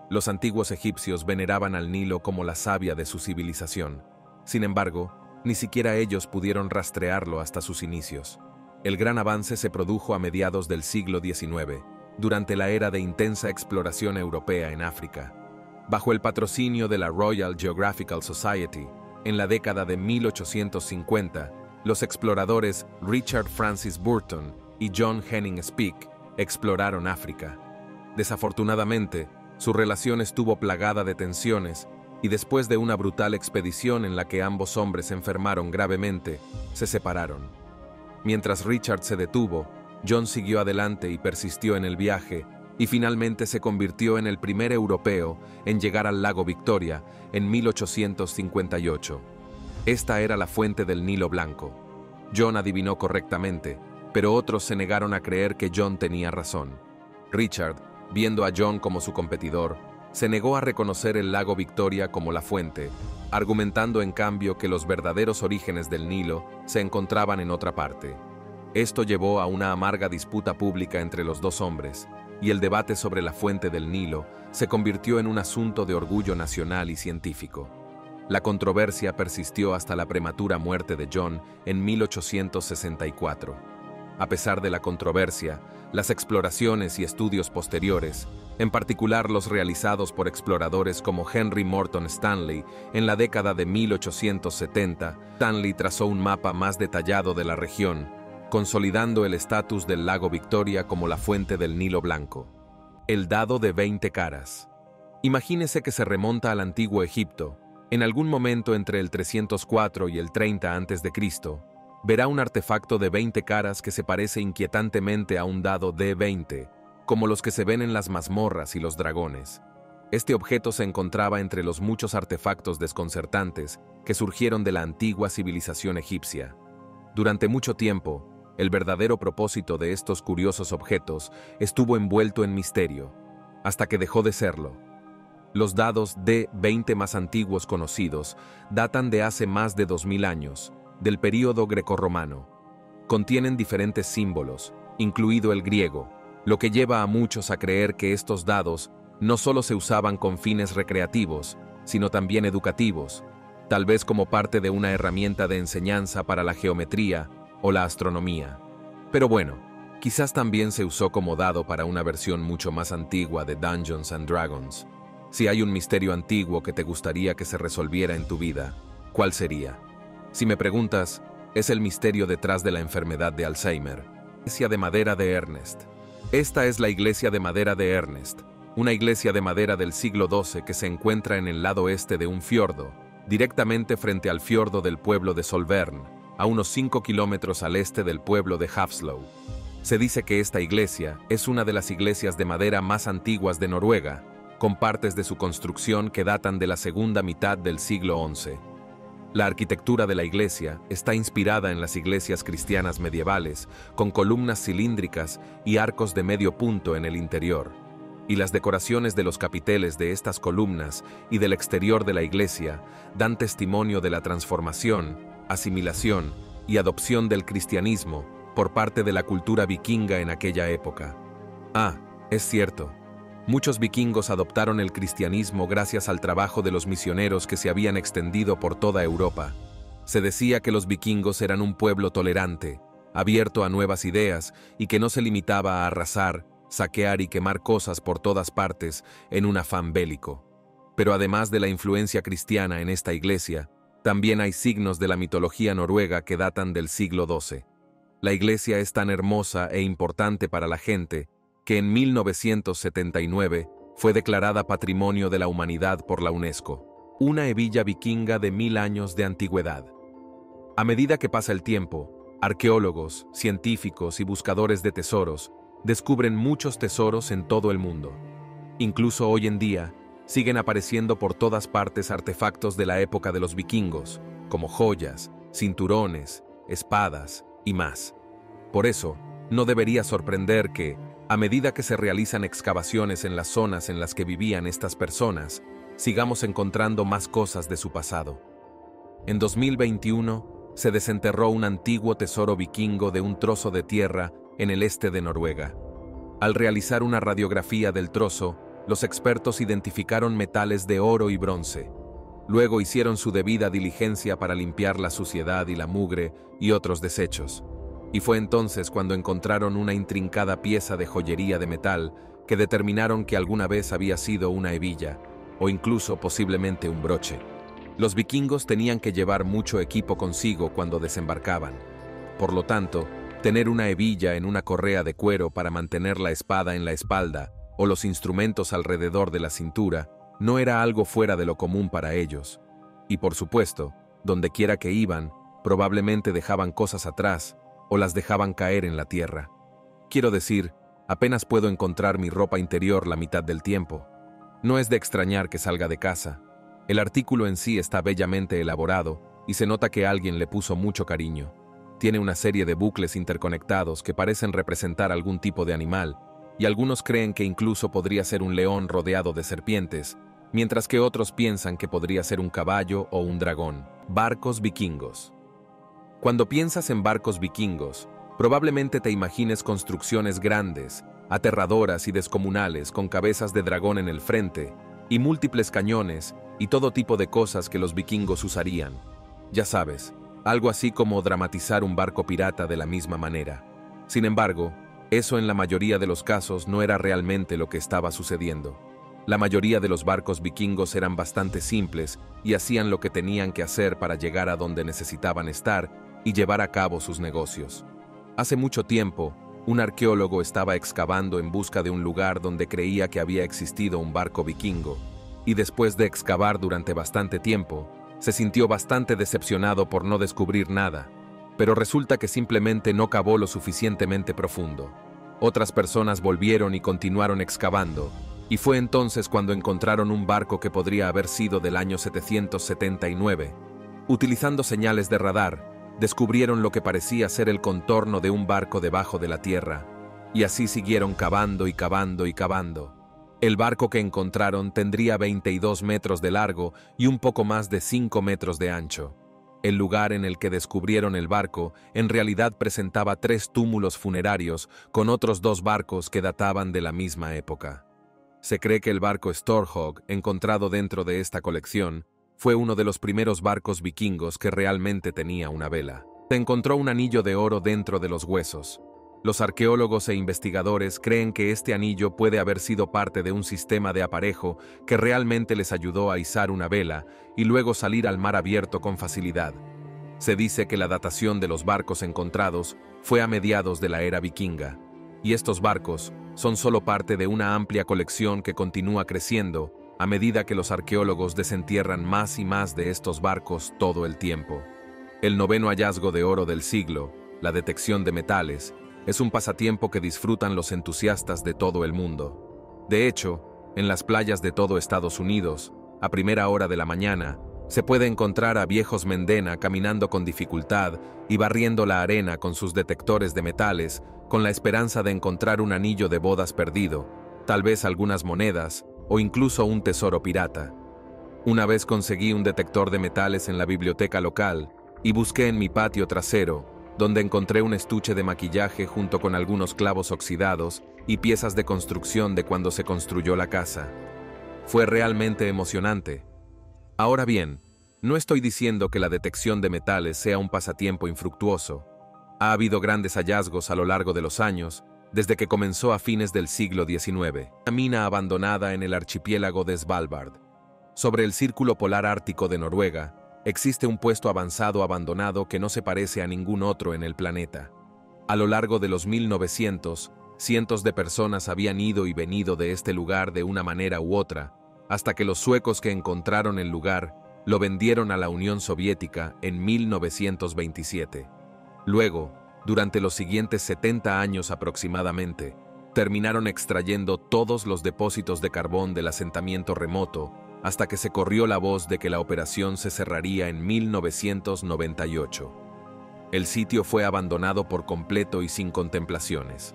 Los antiguos egipcios veneraban al Nilo como la savia de su civilización. Sin embargo, Ni siquiera ellos pudieron rastrearlo hasta sus inicios. El gran avance se produjo a mediados del siglo XIX, durante la era de intensa exploración europea en África. Bajo el patrocinio de la Royal Geographical Society, en la década de 1850, los exploradores Richard Francis Burton y John Henning Speke exploraron África. Desafortunadamente, su relación estuvo plagada de tensiones y después de una brutal expedición en la que ambos hombres se enfermaron gravemente, se separaron. Mientras Richard se detuvo, John siguió adelante y persistió en el viaje, y finalmente se convirtió en el primer europeo en llegar al lago Victoria en 1858. Esta era la fuente del Nilo Blanco. John adivinó correctamente, pero otros se negaron a creer que John tenía razón. Richard, viendo a John como su competidor, se negó a reconocer el lago Victoria como la fuente, argumentando en cambio que los verdaderos orígenes del Nilo se encontraban en otra parte. Esto llevó a una amarga disputa pública entre los dos hombres, y el debate sobre la fuente del Nilo se convirtió en un asunto de orgullo nacional y científico. La controversia persistió hasta la prematura muerte de John en 1864. A pesar de la controversia, las exploraciones y estudios posteriores, en particular los realizados por exploradores como Henry Morton Stanley en la década de 1870, Stanley trazó un mapa más detallado de la región, consolidando el estatus del lago Victoria como la fuente del Nilo Blanco. El dado de 20 caras. Imagínese que se remonta al antiguo Egipto. En algún momento entre el 304 y el 30 a.C., verá un artefacto de 20 caras que se parece inquietantemente a un dado de 20, como los que se ven en las mazmorras y los dragones. Este objeto se encontraba entre los muchos artefactos desconcertantes que surgieron de la antigua civilización egipcia. Durante mucho tiempo, el verdadero propósito de estos curiosos objetos estuvo envuelto en misterio, hasta que dejó de serlo. Los dados D20 más antiguos conocidos datan de hace más de 2000 años, del período grecorromano. Contienen diferentes símbolos, incluido el griego, lo que lleva a muchos a creer que estos dados no solo se usaban con fines recreativos, sino también educativos, tal vez como parte de una herramienta de enseñanza para la geometría o la astronomía. Pero bueno, quizás también se usó como dado para una versión mucho más antigua de Dungeons and Dragons. Si hay un misterio antiguo que te gustaría que se resolviera en tu vida, ¿cuál sería? Si me preguntas, es el misterio detrás de la enfermedad de Alzheimer. Iglesia de madera de Ernest. Esta es la iglesia de madera de Ernest, una iglesia de madera del siglo XII que se encuentra en el lado este de un fiordo, directamente frente al fiordo del pueblo de Solvern, a unos 5 kilómetros al este del pueblo de Hafslo. Se dice que esta iglesia es una de las iglesias de madera más antiguas de Noruega, con partes de su construcción que datan de la segunda mitad del siglo XI. La arquitectura de la iglesia está inspirada en las iglesias cristianas medievales, con columnas cilíndricas y arcos de medio punto en el interior. Y las decoraciones de los capiteles de estas columnas y del exterior de la iglesia dan testimonio de la transformación, asimilación y adopción del cristianismo por parte de la cultura vikinga en aquella época. Es cierto. Muchos vikingos adoptaron el cristianismo gracias al trabajo de los misioneros que se habían extendido por toda Europa. Se decía que los vikingos eran un pueblo tolerante, abierto a nuevas ideas y que no se limitaba a arrasar, saquear y quemar cosas por todas partes en un afán bélico. Pero además de la influencia cristiana en esta iglesia, también hay signos de la mitología noruega que datan del siglo XII. La iglesia es tan hermosa e importante para la gente que en 1979 fue declarada Patrimonio de la Humanidad por la UNESCO, una hebilla vikinga de 1000 años de antigüedad. A medida que pasa el tiempo, arqueólogos, científicos y buscadores de tesoros descubren muchos tesoros en todo el mundo. Incluso hoy en día, siguen apareciendo por todas partes artefactos de la época de los vikingos, como joyas, cinturones, espadas y más. Por eso, no debería sorprender que, a medida que se realizan excavaciones en las zonas en las que vivían estas personas, sigamos encontrando más cosas de su pasado. En 2021, se desenterró un antiguo tesoro vikingo de un trozo de tierra en el este de Noruega. Al realizar una radiografía del trozo, los expertos identificaron metales de oro y bronce. Luego hicieron su debida diligencia para limpiar la suciedad y la mugre y otros desechos. Y fue entonces cuando encontraron una intrincada pieza de joyería de metal que determinaron que alguna vez había sido una hebilla, o incluso posiblemente un broche. Los vikingos tenían que llevar mucho equipo consigo cuando desembarcaban. Por lo tanto, tener una hebilla en una correa de cuero para mantener la espada en la espalda o los instrumentos alrededor de la cintura no era algo fuera de lo común para ellos. Y por supuesto, dondequiera que iban, probablemente dejaban cosas atrás o las dejaban caer en la tierra. Quiero decir, apenas puedo encontrar mi ropa interior la mitad del tiempo. No es de extrañar que salga de casa. El artículo en sí está bellamente elaborado y se nota que alguien le puso mucho cariño. Tiene una serie de bucles interconectados que parecen representar algún tipo de animal, y algunos creen que incluso podría ser un león rodeado de serpientes, mientras que otros piensan que podría ser un caballo o un dragón. Barcos vikingos. Cuando piensas en barcos vikingos, probablemente te imagines construcciones grandes, aterradoras y descomunales con cabezas de dragón en el frente, y múltiples cañones, y todo tipo de cosas que los vikingos usarían. Ya sabes, algo así como dramatizar un barco pirata de la misma manera. Sin embargo, eso en la mayoría de los casos no era realmente lo que estaba sucediendo. La mayoría de los barcos vikingos eran bastante simples y hacían lo que tenían que hacer para llegar a donde necesitaban estar y llevar a cabo sus negocios. Hace mucho tiempo, un arqueólogo estaba excavando en busca de un lugar donde creía que había existido un barco vikingo, y después de excavar durante bastante tiempo, se sintió bastante decepcionado por no descubrir nada, pero resulta que simplemente no cavó lo suficientemente profundo. Otras personas volvieron y continuaron excavando, y fue entonces cuando encontraron un barco que podría haber sido del año 779. Utilizando señales de radar, descubrieron lo que parecía ser el contorno de un barco debajo de la tierra, y así siguieron cavando y cavando y cavando. El barco que encontraron tendría 22 metros de largo y un poco más de 5 metros de ancho. El lugar en el que descubrieron el barco en realidad presentaba 3 túmulos funerarios con otros 2 barcos que databan de la misma época. Se cree que el barco Storhog, encontrado dentro de esta colección, fue uno de los primeros barcos vikingos que realmente tenía una vela. Se encontró un anillo de oro dentro de los huesos. Los arqueólogos e investigadores creen que este anillo puede haber sido parte de un sistema de aparejo que realmente les ayudó a izar una vela y luego salir al mar abierto con facilidad. Se dice que la datación de los barcos encontrados fue a mediados de la era vikinga, y estos barcos son solo parte de una amplia colección que continúa creciendo a medida que los arqueólogos desentierran más y más de estos barcos todo el tiempo. El 9º hallazgo de oro del siglo, la detección de metales, es un pasatiempo que disfrutan los entusiastas de todo el mundo. De hecho, en las playas de todo Estados Unidos, a primera hora de la mañana, se puede encontrar a viejos mendena caminando con dificultad y barriendo la arena con sus detectores de metales, con la esperanza de encontrar un anillo de bodas perdido, tal vez algunas monedas o incluso un tesoro pirata. Una vez conseguí un detector de metales en la biblioteca local y busqué en mi patio trasero, donde encontré un estuche de maquillaje junto con algunos clavos oxidados y piezas de construcción de cuando se construyó la casa. Fue realmente emocionante. Ahora bien, no estoy diciendo que la detección de metales sea un pasatiempo infructuoso. Ha habido grandes hallazgos a lo largo de los años, desde que comenzó a fines del siglo XIX. Una mina abandonada en el archipiélago de Svalbard. Sobre el círculo polar ártico de Noruega, existe un puesto avanzado abandonado que no se parece a ningún otro en el planeta. A lo largo de los 1900, cientos de personas habían ido y venido de este lugar de una manera u otra, hasta que los suecos que encontraron el lugar lo vendieron a la Unión Soviética en 1927. Luego, durante los siguientes 70 años aproximadamente, terminaron extrayendo todos los depósitos de carbón del asentamiento remoto, hasta que se corrió la voz de que la operación se cerraría en 1998. El sitio fue abandonado por completo y sin contemplaciones.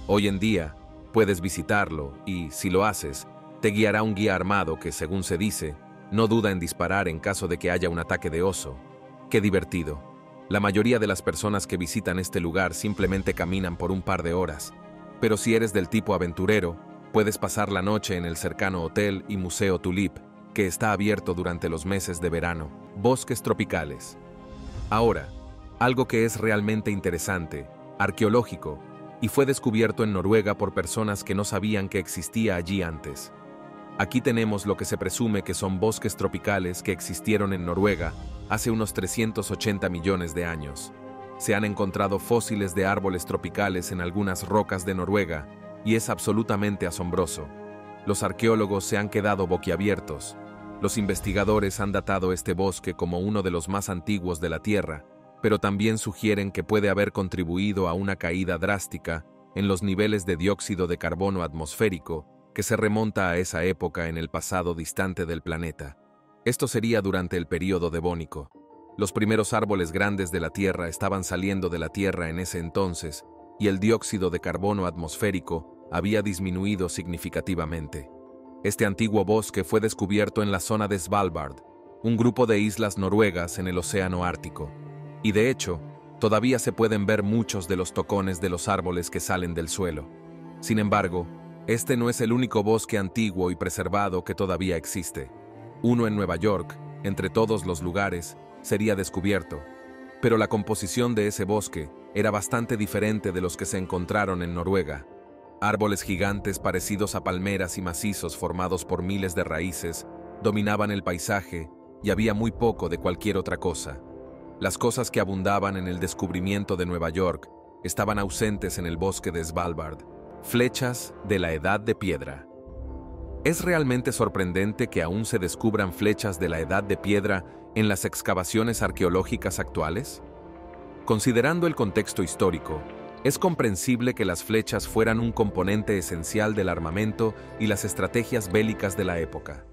Hoy en día, puedes visitarlo y, si lo haces, te guiará un guía armado que, según se dice, no duda en disparar en caso de que haya un ataque de oso. ¡Qué divertido! La mayoría de las personas que visitan este lugar simplemente caminan por un par de horas, pero si eres del tipo aventurero, puedes pasar la noche en el cercano hotel y Museo Tulip, que está abierto durante los meses de verano, bosques tropicales. Ahora, algo que es realmente interesante, arqueológico, y fue descubierto en Noruega por personas que no sabían que existía allí antes. Aquí tenemos lo que se presume que son bosques tropicales que existieron en Noruega hace unos 380 millones de años. Se han encontrado fósiles de árboles tropicales en algunas rocas de Noruega, y es absolutamente asombroso. Los arqueólogos se han quedado boquiabiertos. Los investigadores han datado este bosque como uno de los más antiguos de la Tierra, pero también sugieren que puede haber contribuido a una caída drástica en los niveles de dióxido de carbono atmosférico que se remonta a esa época en el pasado distante del planeta. Esto sería durante el período devónico. Los primeros árboles grandes de la Tierra estaban saliendo de la Tierra en ese entonces, y el dióxido de carbono atmosférico había disminuido significativamente. Este antiguo bosque fue descubierto en la zona de Svalbard, un grupo de islas noruegas en el Océano Ártico. Y de hecho, todavía se pueden ver muchos de los tocones de los árboles que salen del suelo. Sin embargo, este no es el único bosque antiguo y preservado que todavía existe. Uno en Nueva York, entre todos los lugares, sería descubierto. Pero la composición de ese bosque era bastante diferente de los que se encontraron en Noruega. Árboles gigantes parecidos a palmeras y macizos formados por miles de raíces dominaban el paisaje y había muy poco de cualquier otra cosa. Las cosas que abundaban en el descubrimiento de Nueva York estaban ausentes en el bosque de Svalbard. Flechas de la Edad de Piedra. Es realmente sorprendente que aún se descubran flechas de la Edad de Piedra en las excavaciones arqueológicas actuales. Considerando el contexto histórico, es comprensible que las flechas fueran un componente esencial del armamento y las estrategias bélicas de la época.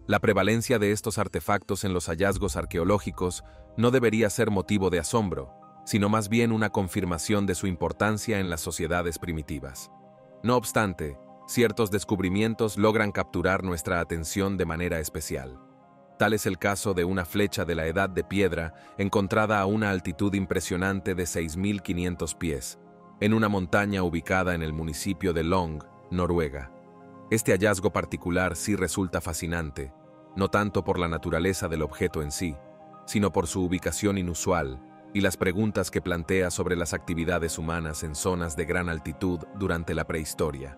La prevalencia de estos artefactos en los hallazgos arqueológicos no debería ser motivo de asombro, sino más bien una confirmación de su importancia en las sociedades primitivas. No obstante, ciertos descubrimientos logran capturar nuestra atención de manera especial. Tal es el caso de una flecha de la Edad de Piedra encontrada a una altitud impresionante de 6.500 pies, en una montaña ubicada en el municipio de Long, Noruega. Este hallazgo particular sí resulta fascinante, no tanto por la naturaleza del objeto en sí, sino por su ubicación inusual y las preguntas que plantea sobre las actividades humanas en zonas de gran altitud durante la prehistoria.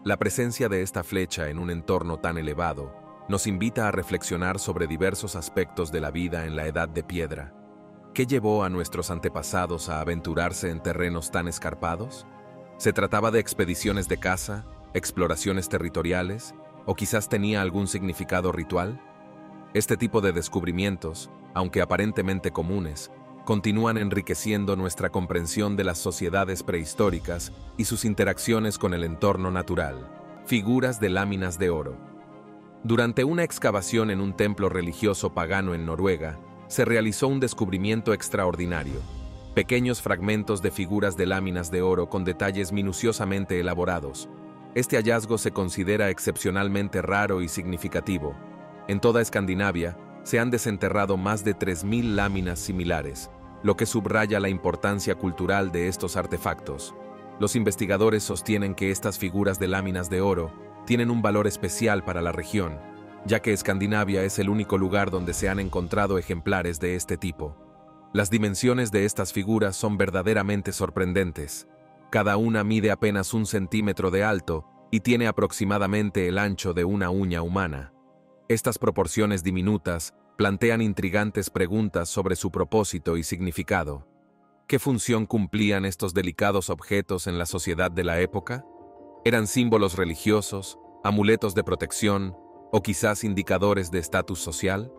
La presencia de esta flecha en un entorno tan elevado nos invita a reflexionar sobre diversos aspectos de la vida en la Edad de Piedra. ¿Qué llevó a nuestros antepasados a aventurarse en terrenos tan escarpados? ¿Se trataba de expediciones de caza, exploraciones territoriales, o quizás tenía algún significado ritual? Este tipo de descubrimientos, aunque aparentemente comunes, continúan enriqueciendo nuestra comprensión de las sociedades prehistóricas y sus interacciones con el entorno natural. Figuras de láminas de oro. Durante una excavación en un templo religioso pagano en Noruega, se realizó un descubrimiento extraordinario. Pequeños fragmentos de figuras de láminas de oro con detalles minuciosamente elaborados. Este hallazgo se considera excepcionalmente raro y significativo. En toda Escandinavia, se han desenterrado más de 3.000 láminas similares, lo que subraya la importancia cultural de estos artefactos. Los investigadores sostienen que estas figuras de láminas de oro tienen un valor especial para la región, ya que Escandinavia es el único lugar donde se han encontrado ejemplares de este tipo. Las dimensiones de estas figuras son verdaderamente sorprendentes. Cada una mide apenas 1 centímetro de alto y tiene aproximadamente el ancho de una uña humana. Estas proporciones diminutas plantean intrigantes preguntas sobre su propósito y significado. ¿Qué función cumplían estos delicados objetos en la sociedad de la época? ¿Eran símbolos religiosos, amuletos de protección o quizás indicadores de estatus social?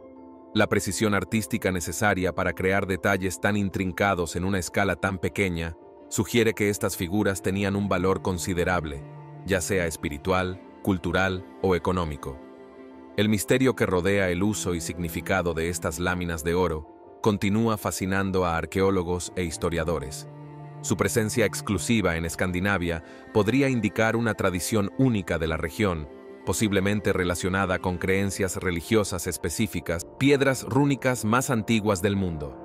La precisión artística necesaria para crear detalles tan intrincados en una escala tan pequeña sugiere que estas figuras tenían un valor considerable, ya sea espiritual, cultural o económico. El misterio que rodea el uso y significado de estas láminas de oro continúa fascinando a arqueólogos e historiadores. Su presencia exclusiva en Escandinavia podría indicar una tradición única de la región, posiblemente relacionada con creencias religiosas específicas, piedras rúnicas más antiguas del mundo.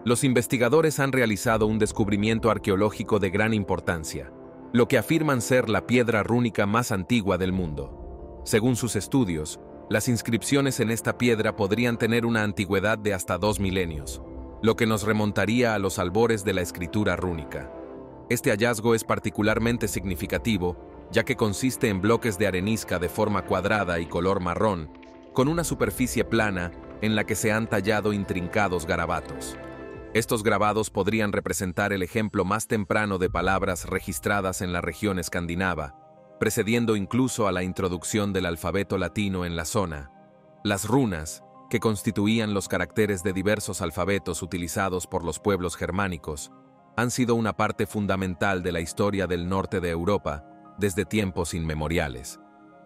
Los investigadores han realizado un descubrimiento arqueológico de gran importancia, lo que afirman ser la piedra rúnica más antigua del mundo. Según sus estudios, Las inscripciones en esta piedra podrían tener una antigüedad de hasta 2 milenios, lo que nos remontaría a los albores de la escritura rúnica. Este hallazgo es particularmente significativo, ya que consiste en bloques de arenisca de forma cuadrada y color marrón, con una superficie plana en la que se han tallado intrincados garabatos. Estos grabados podrían representar el ejemplo más temprano de palabras registradas en la región escandinava, precediendo incluso a la introducción del alfabeto latino en la zona. Las runas, que constituían los caracteres de diversos alfabetos utilizados por los pueblos germánicos, han sido una parte fundamental de la historia del norte de Europa desde tiempos inmemoriales.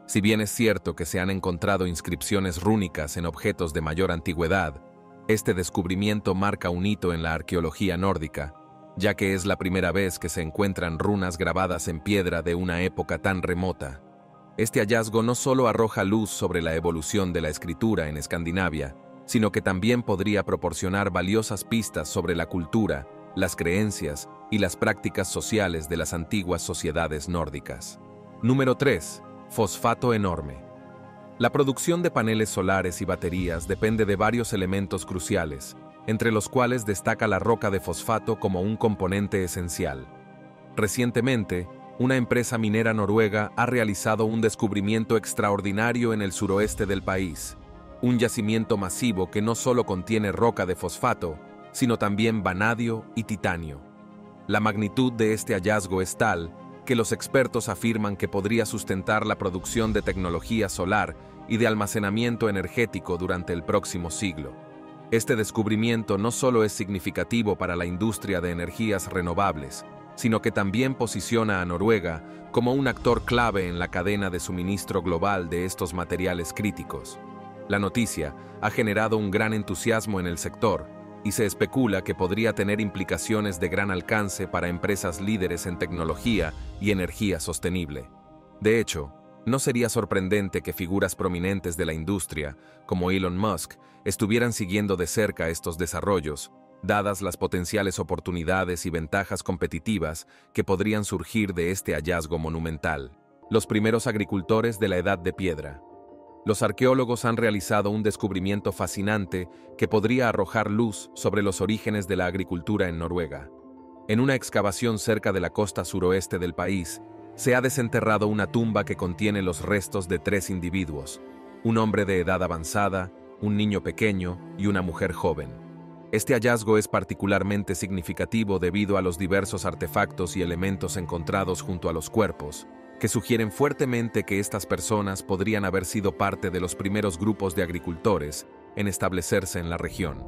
Si bien es cierto que se han encontrado inscripciones rúnicas en objetos de mayor antigüedad, este descubrimiento marca un hito en la arqueología nórdica, ya que es la primera vez que se encuentran runas grabadas en piedra de una época tan remota. Este hallazgo no solo arroja luz sobre la evolución de la escritura en Escandinavia, sino que también podría proporcionar valiosas pistas sobre la cultura, las creencias y las prácticas sociales de las antiguas sociedades nórdicas. Número 3. Fosfato enorme. La producción de paneles solares y baterías depende de varios elementos cruciales, entre los cuales destaca la roca de fosfato como un componente esencial. Recientemente, una empresa minera noruega ha realizado un descubrimiento extraordinario en el suroeste del país, un yacimiento masivo que no solo contiene roca de fosfato, sino también vanadio y titanio. La magnitud de este hallazgo es tal que los expertos afirman que podría sustentar la producción de tecnología solar y de almacenamiento energético durante el próximo siglo. Este descubrimiento no solo es significativo para la industria de energías renovables, sino que también posiciona a Noruega como un actor clave en la cadena de suministro global de estos materiales críticos. La noticia ha generado un gran entusiasmo en el sector y se especula que podría tener implicaciones de gran alcance para empresas líderes en tecnología y energía sostenible. De hecho, no sería sorprendente que figuras prominentes de la industria, como Elon Musk, estuvieran siguiendo de cerca estos desarrollos, dadas las potenciales oportunidades y ventajas competitivas que podrían surgir de este hallazgo monumental. Los primeros agricultores de la Edad de Piedra. Los arqueólogos han realizado un descubrimiento fascinante que podría arrojar luz sobre los orígenes de la agricultura en Noruega. En una excavación cerca de la costa suroeste del país, se ha desenterrado una tumba que contiene los restos de 3 individuos, un hombre de edad avanzada, un niño pequeño y una mujer joven. Este hallazgo es particularmente significativo debido a los diversos artefactos y elementos encontrados junto a los cuerpos, que sugieren fuertemente que estas personas podrían haber sido parte de los primeros grupos de agricultores en establecerse en la región.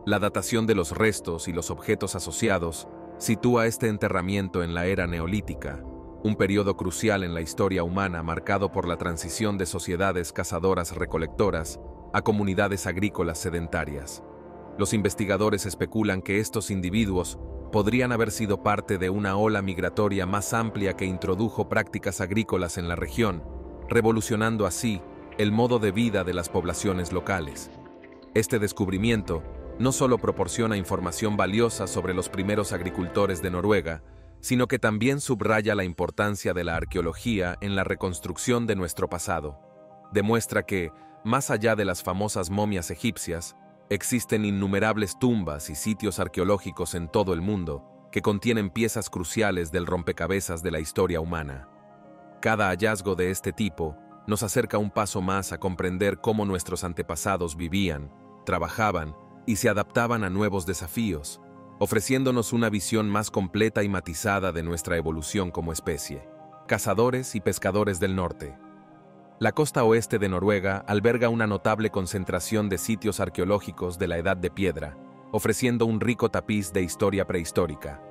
La datación de los restos y los objetos asociados sitúa este enterramiento en la era neolítica, un periodo crucial en la historia humana marcado por la transición de sociedades cazadoras-recolectoras a comunidades agrícolas sedentarias. Los investigadores especulan que estos individuos podrían haber sido parte de una ola migratoria más amplia que introdujo prácticas agrícolas en la región, revolucionando así el modo de vida de las poblaciones locales. Este descubrimiento no solo proporciona información valiosa sobre los primeros agricultores de Noruega, sino que también subraya la importancia de la arqueología en la reconstrucción de nuestro pasado. Demuestra que, más allá de las famosas momias egipcias, existen innumerables tumbas y sitios arqueológicos en todo el mundo que contienen piezas cruciales del rompecabezas de la historia humana. Cada hallazgo de este tipo nos acerca un paso más a comprender cómo nuestros antepasados vivían, trabajaban y se adaptaban a nuevos desafíos, ofreciéndonos una visión más completa y matizada de nuestra evolución como especie. Cazadores y pescadores del norte. La costa oeste de Noruega alberga una notable concentración de sitios arqueológicos de la Edad de Piedra, ofreciendo un rico tapiz de historia prehistórica.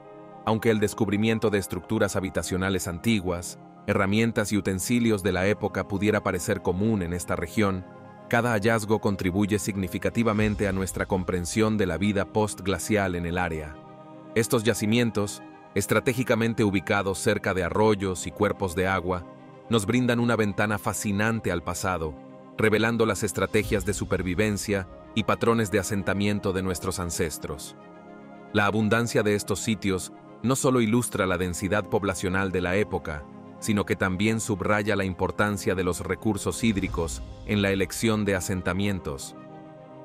Aunque el descubrimiento de estructuras habitacionales antiguas, herramientas y utensilios de la época pudiera parecer común en esta región, cada hallazgo contribuye significativamente a nuestra comprensión de la vida postglacial en el área. Estos yacimientos, estratégicamente ubicados cerca de arroyos y cuerpos de agua, nos brindan una ventana fascinante al pasado, revelando las estrategias de supervivencia y patrones de asentamiento de nuestros ancestros. La abundancia de estos sitios no solo ilustra la densidad poblacional de la época, sino que también subraya la importancia de los recursos hídricos en la elección de asentamientos.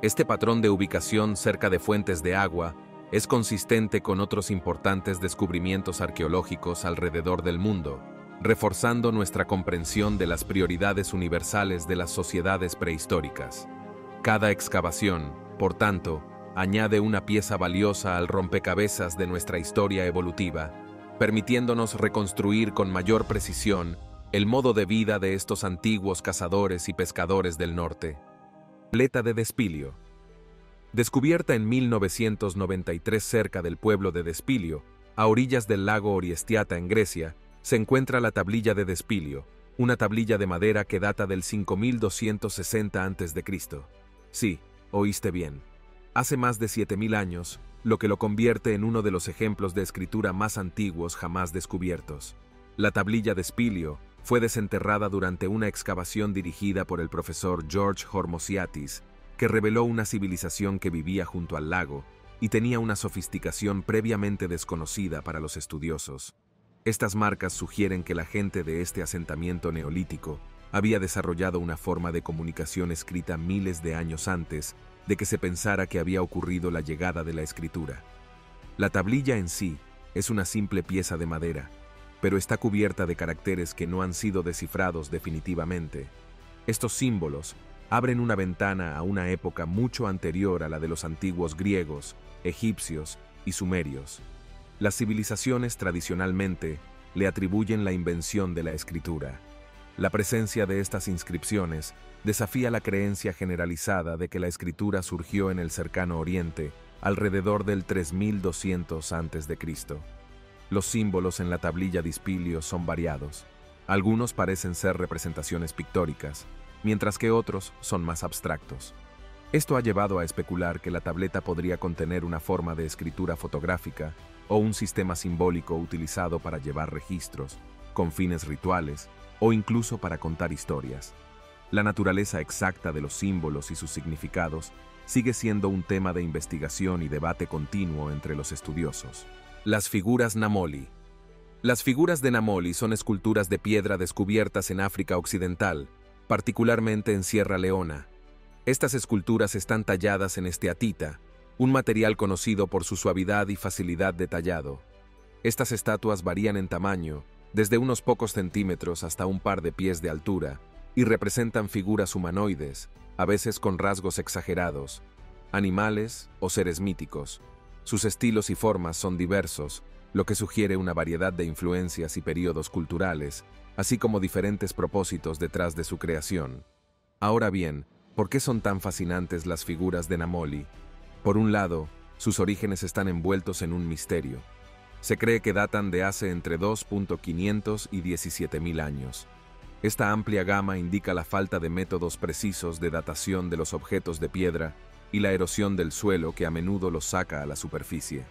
Este patrón de ubicación cerca de fuentes de agua es consistente con otros importantes descubrimientos arqueológicos alrededor del mundo, reforzando nuestra comprensión de las prioridades universales de las sociedades prehistóricas. Cada excavación, por tanto, añade una pieza valiosa al rompecabezas de nuestra historia evolutiva, permitiéndonos reconstruir con mayor precisión el modo de vida de estos antiguos cazadores y pescadores del norte. Tableta de Despilio. Descubierta en 1993 cerca del pueblo de Despilio, a orillas del lago Orestiata en Grecia, se encuentra la tablilla de Despilio, una tablilla de madera que data del 5260 a.C. Sí, oíste bien. Hace más de 7000 años, lo que lo convierte en uno de los ejemplos de escritura más antiguos jamás descubiertos. La tablilla de Despilio fue desenterrada durante una excavación dirigida por el profesor George Hormosiatis, que reveló una civilización que vivía junto al lago y tenía una sofisticación previamente desconocida para los estudiosos. Estas marcas sugieren que la gente de este asentamiento neolítico había desarrollado una forma de comunicación escrita miles de años antes de que se pensara que había ocurrido la llegada de la escritura. La tablilla en sí es una simple pieza de madera, pero está cubierta de caracteres que no han sido descifrados definitivamente. Estos símbolos abren una ventana a una época mucho anterior a la de los antiguos griegos, egipcios y sumerios. Las civilizaciones tradicionalmente le atribuyen la invención de la escritura. La presencia de estas inscripciones desafía la creencia generalizada de que la escritura surgió en el cercano Oriente alrededor del 3200 a.C. Los símbolos en la tablilla de Despilio son variados. Algunos parecen ser representaciones pictóricas, mientras que otros son más abstractos. Esto ha llevado a especular que la tableta podría contener una forma de escritura fotográfica o un sistema simbólico utilizado para llevar registros, con fines rituales o incluso para contar historias. La naturaleza exacta de los símbolos y sus significados sigue siendo un tema de investigación y debate continuo entre los estudiosos. Las figuras Namoli. Las figuras de Namoli son esculturas de piedra descubiertas en África Occidental, particularmente en Sierra Leona. Estas esculturas están talladas en esteatita, un material conocido por su suavidad y facilidad de tallado. Estas estatuas varían en tamaño, desde unos pocos centímetros hasta un par de pies de altura, y representan figuras humanoides, a veces con rasgos exagerados, animales o seres míticos. Sus estilos y formas son diversos, lo que sugiere una variedad de influencias y períodos culturales, así como diferentes propósitos detrás de su creación. Ahora bien, ¿por qué son tan fascinantes las figuras de Namoli? Por un lado, sus orígenes están envueltos en un misterio. Se cree que datan de hace entre 2.500 y 17.000 años. Esta amplia gama indica la falta de métodos precisos de datación de los objetos de piedra y la erosión del suelo que a menudo los saca a la superficie.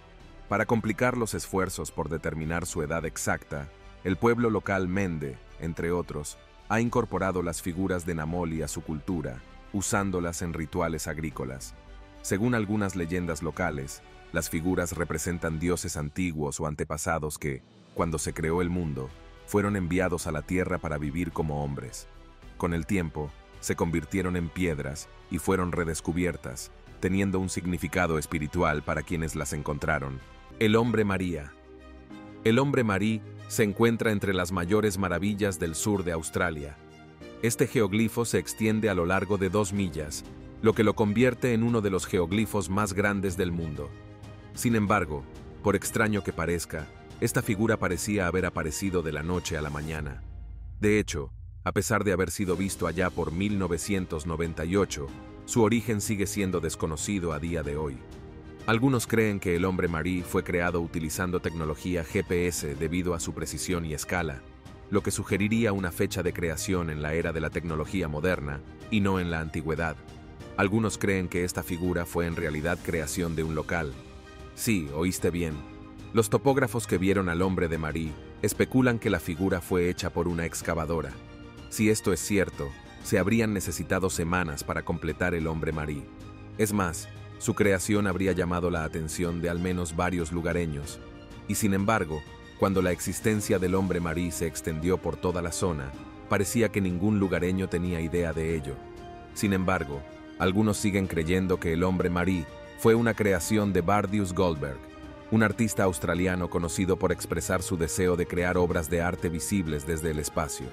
Para complicar los esfuerzos por determinar su edad exacta, el pueblo local Mende, entre otros, ha incorporado las figuras de Namoli a su cultura, usándolas en rituales agrícolas. Según algunas leyendas locales, las figuras representan dioses antiguos o antepasados que, cuando se creó el mundo, fueron enviados a la tierra para vivir como hombres. Con el tiempo, se convirtieron en piedras y fueron redescubiertas, teniendo un significado espiritual para quienes las encontraron. El hombre María. El hombre Marí se encuentra entre las mayores maravillas del sur de Australia. Este geoglifo se extiende a lo largo de 2 millas, lo que lo convierte en uno de los geoglifos más grandes del mundo. Sin embargo, por extraño que parezca, esta figura parecía haber aparecido de la noche a la mañana. De hecho, a pesar de haber sido visto allá por 1998, su origen sigue siendo desconocido a día de hoy. Algunos creen que el hombre Marí fue creado utilizando tecnología GPS debido a su precisión y escala, lo que sugeriría una fecha de creación en la era de la tecnología moderna y no en la antigüedad. Algunos creen que esta figura fue en realidad creación de un local. Sí, oíste bien. Los topógrafos que vieron al hombre de Marí especulan que la figura fue hecha por una excavadora. Si esto es cierto, se habrían necesitado semanas para completar el hombre Marí. Es más, su creación habría llamado la atención de al menos varios lugareños. Y sin embargo, Cuando la existencia del hombre marí se extendió por toda la zona, parecía que ningún lugareño tenía idea de ello. Sin embargo, algunos siguen creyendo que el hombre marí fue una creación de Bardius Goldberg, un artista australiano conocido por expresar su deseo de crear obras de arte visibles desde el espacio.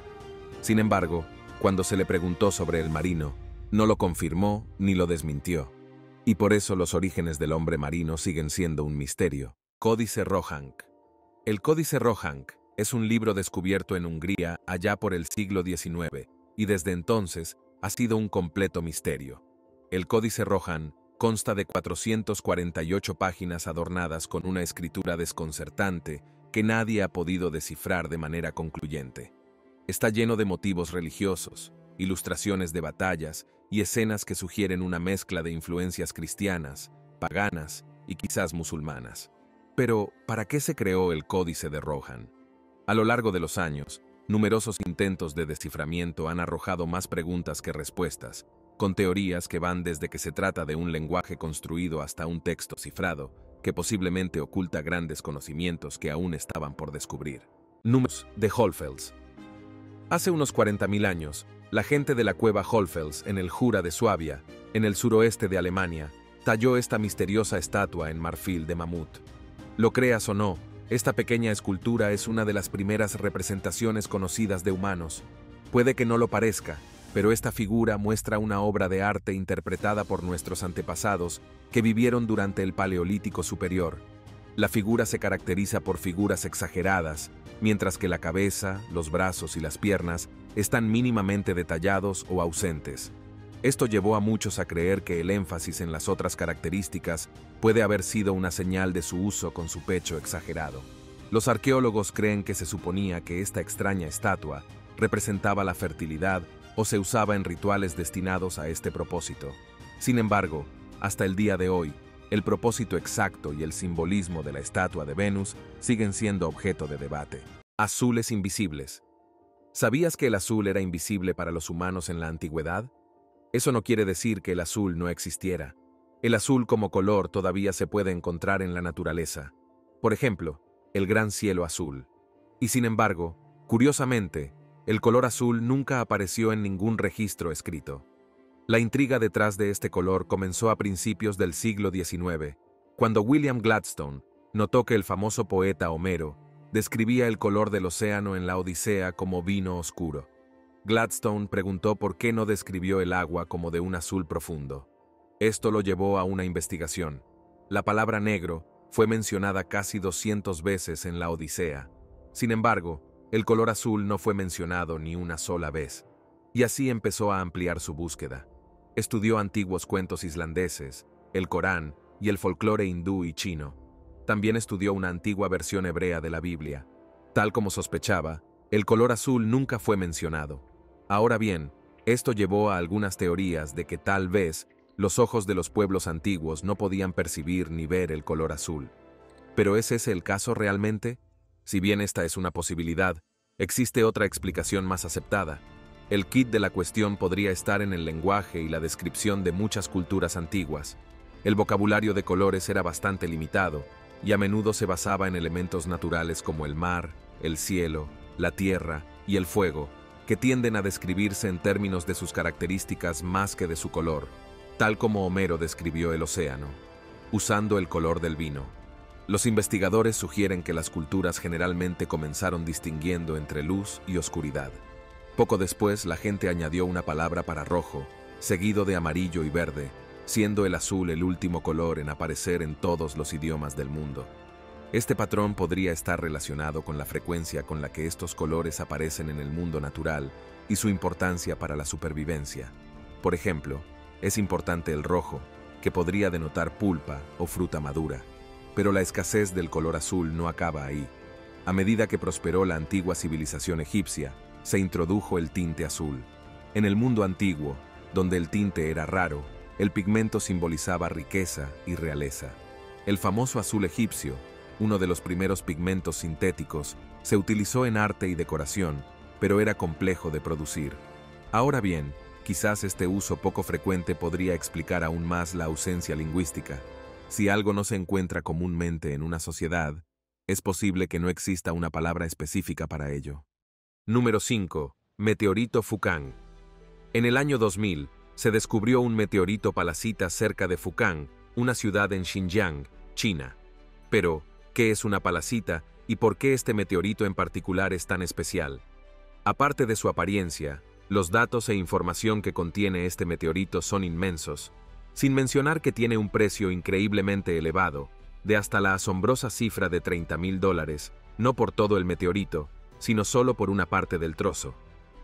Sin embargo, cuando se le preguntó sobre el marino, no lo confirmó ni lo desmintió. Y por eso los orígenes del hombre marino siguen siendo un misterio. Códice Rohank. El Códice Rohank es un libro descubierto en Hungría allá por el siglo XIX, y desde entonces ha sido un completo misterio. El Códice Rohank consta de 448 páginas adornadas con una escritura desconcertante que nadie ha podido descifrar de manera concluyente. Está lleno de motivos religiosos, ilustraciones de batallas y escenas que sugieren una mezcla de influencias cristianas, paganas y quizás musulmanas. Pero, ¿para qué se creó el Códice de Rohank? A lo largo de los años, numerosos intentos de desciframiento han arrojado más preguntas que respuestas, con teorías que van desde que se trata de un lenguaje construido hasta un texto cifrado, que posiblemente oculta grandes conocimientos que aún estaban por descubrir. Números de Hohlfels. Hace unos 40.000 años, la gente de la cueva Hohlfels en el Jura de Suabia, en el suroeste de Alemania, talló esta misteriosa estatua en marfil de mamut. Lo creas o no, esta pequeña escultura es una de las primeras representaciones conocidas de humanos. Puede que no lo parezca, pero esta figura muestra una obra de arte interpretada por nuestros antepasados que vivieron durante el Paleolítico Superior. La figura se caracteriza por figuras exageradas, mientras que la cabeza, los brazos y las piernas están mínimamente detallados o ausentes. Esto llevó a muchos a creer que el énfasis en las otras características puede haber sido una señal de su uso con su pecho exagerado. Los arqueólogos creen que se suponía que esta extraña estatua representaba la fertilidad o se usaba en rituales destinados a este propósito. Sin embargo, hasta el día de hoy, el propósito exacto y el simbolismo de la estatua de Venus siguen siendo objeto de debate. Azules invisibles. ¿Sabías que el azul era invisible para los humanos en la antigüedad? Eso no quiere decir que el azul no existiera. El azul como color todavía se puede encontrar en la naturaleza. Por ejemplo, el gran cielo azul. Y sin embargo, curiosamente, el color azul nunca apareció en ningún registro escrito. La intriga detrás de este color comenzó a principios del siglo XIX, cuando William Gladstone notó que el famoso poeta Homero describía el color del océano en la Odisea como vino oscuro. Gladstone preguntó por qué no describió el agua como de un azul profundo. Esto lo llevó a una investigación. La palabra negro fue mencionada casi 200 veces en la Odisea. Sin embargo, el color azul no fue mencionado ni una sola vez. Y así empezó a ampliar su búsqueda. Estudió antiguos cuentos islandeses, el Corán y el folclore hindú y chino. También estudió una antigua versión hebrea de la Biblia. Tal como sospechaba, el color azul nunca fue mencionado. Ahora bien, esto llevó a algunas teorías de que tal vez los ojos de los pueblos antiguos no podían percibir ni ver el color azul. ¿Pero es ese el caso realmente? Si bien esta es una posibilidad, existe otra explicación más aceptada. El quid de la cuestión podría estar en el lenguaje y la descripción de muchas culturas antiguas. El vocabulario de colores era bastante limitado, y a menudo se basaba en elementos naturales como el mar, el cielo, la tierra y el fuego, que tienden a describirse en términos de sus características más que de su color, tal como Homero describió el océano, usando el color del vino. Los investigadores sugieren que las culturas generalmente comenzaron distinguiendo entre luz y oscuridad. Poco después, la gente añadió una palabra para rojo, seguido de amarillo y verde, siendo el azul el último color en aparecer en todos los idiomas del mundo. Este patrón podría estar relacionado con la frecuencia con la que estos colores aparecen en el mundo natural y su importancia para la supervivencia. Por ejemplo, es importante el rojo, que podría denotar pulpa o fruta madura. Pero la escasez del color azul no acaba ahí. A medida que prosperó la antigua civilización egipcia, se introdujo el tinte azul. En el mundo antiguo, donde el tinte era raro, el pigmento simbolizaba riqueza y realeza. El famoso azul egipcio, uno de los primeros pigmentos sintéticos, se utilizó en arte y decoración, pero era complejo de producir. Ahora bien, quizás este uso poco frecuente podría explicar aún más la ausencia lingüística. Si algo no se encuentra comúnmente en una sociedad, Es posible que no exista una palabra específica para ello. Número 5. Meteorito Fukang. En el año 2000, se descubrió un meteorito palacita cerca de Fukang, una ciudad en Xinjiang, China. Pero, ¿qué es una palacita y por qué este meteorito en particular es tan especial? Aparte de su apariencia, los datos e información que contiene este meteorito son inmensos, sin mencionar que tiene un precio increíblemente elevado, de hasta la asombrosa cifra de $30,000, no por todo el meteorito, sino solo por una parte del trozo.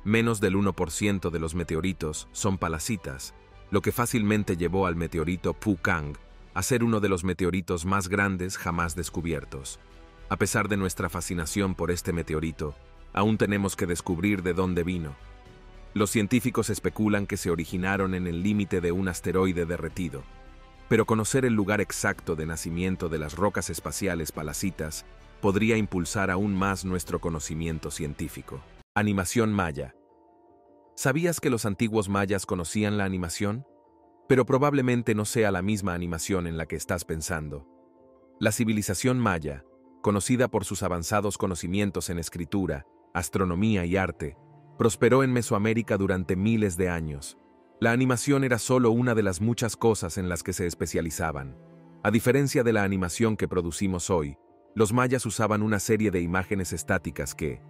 Menos del 1% de los meteoritos son palacitas, lo que fácilmente llevó al meteorito Fukang a ser uno de los meteoritos más grandes jamás descubiertos. A pesar de nuestra fascinación por este meteorito, aún tenemos que descubrir de dónde vino. Los científicos especulan que se originaron en el límite de un asteroide derretido, pero conocer el lugar exacto de nacimiento de las rocas espaciales palacitas podría impulsar aún más nuestro conocimiento científico. Animación maya. ¿Sabías que los antiguos mayas conocían la animación? Pero probablemente no sea la misma animación en la que estás pensando. La civilización maya, conocida por sus avanzados conocimientos en escritura, astronomía y arte, prosperó en Mesoamérica durante miles de años. La animación era solo una de las muchas cosas en las que se especializaban. A diferencia de la animación que producimos hoy, los mayas usaban una serie de imágenes estáticas que,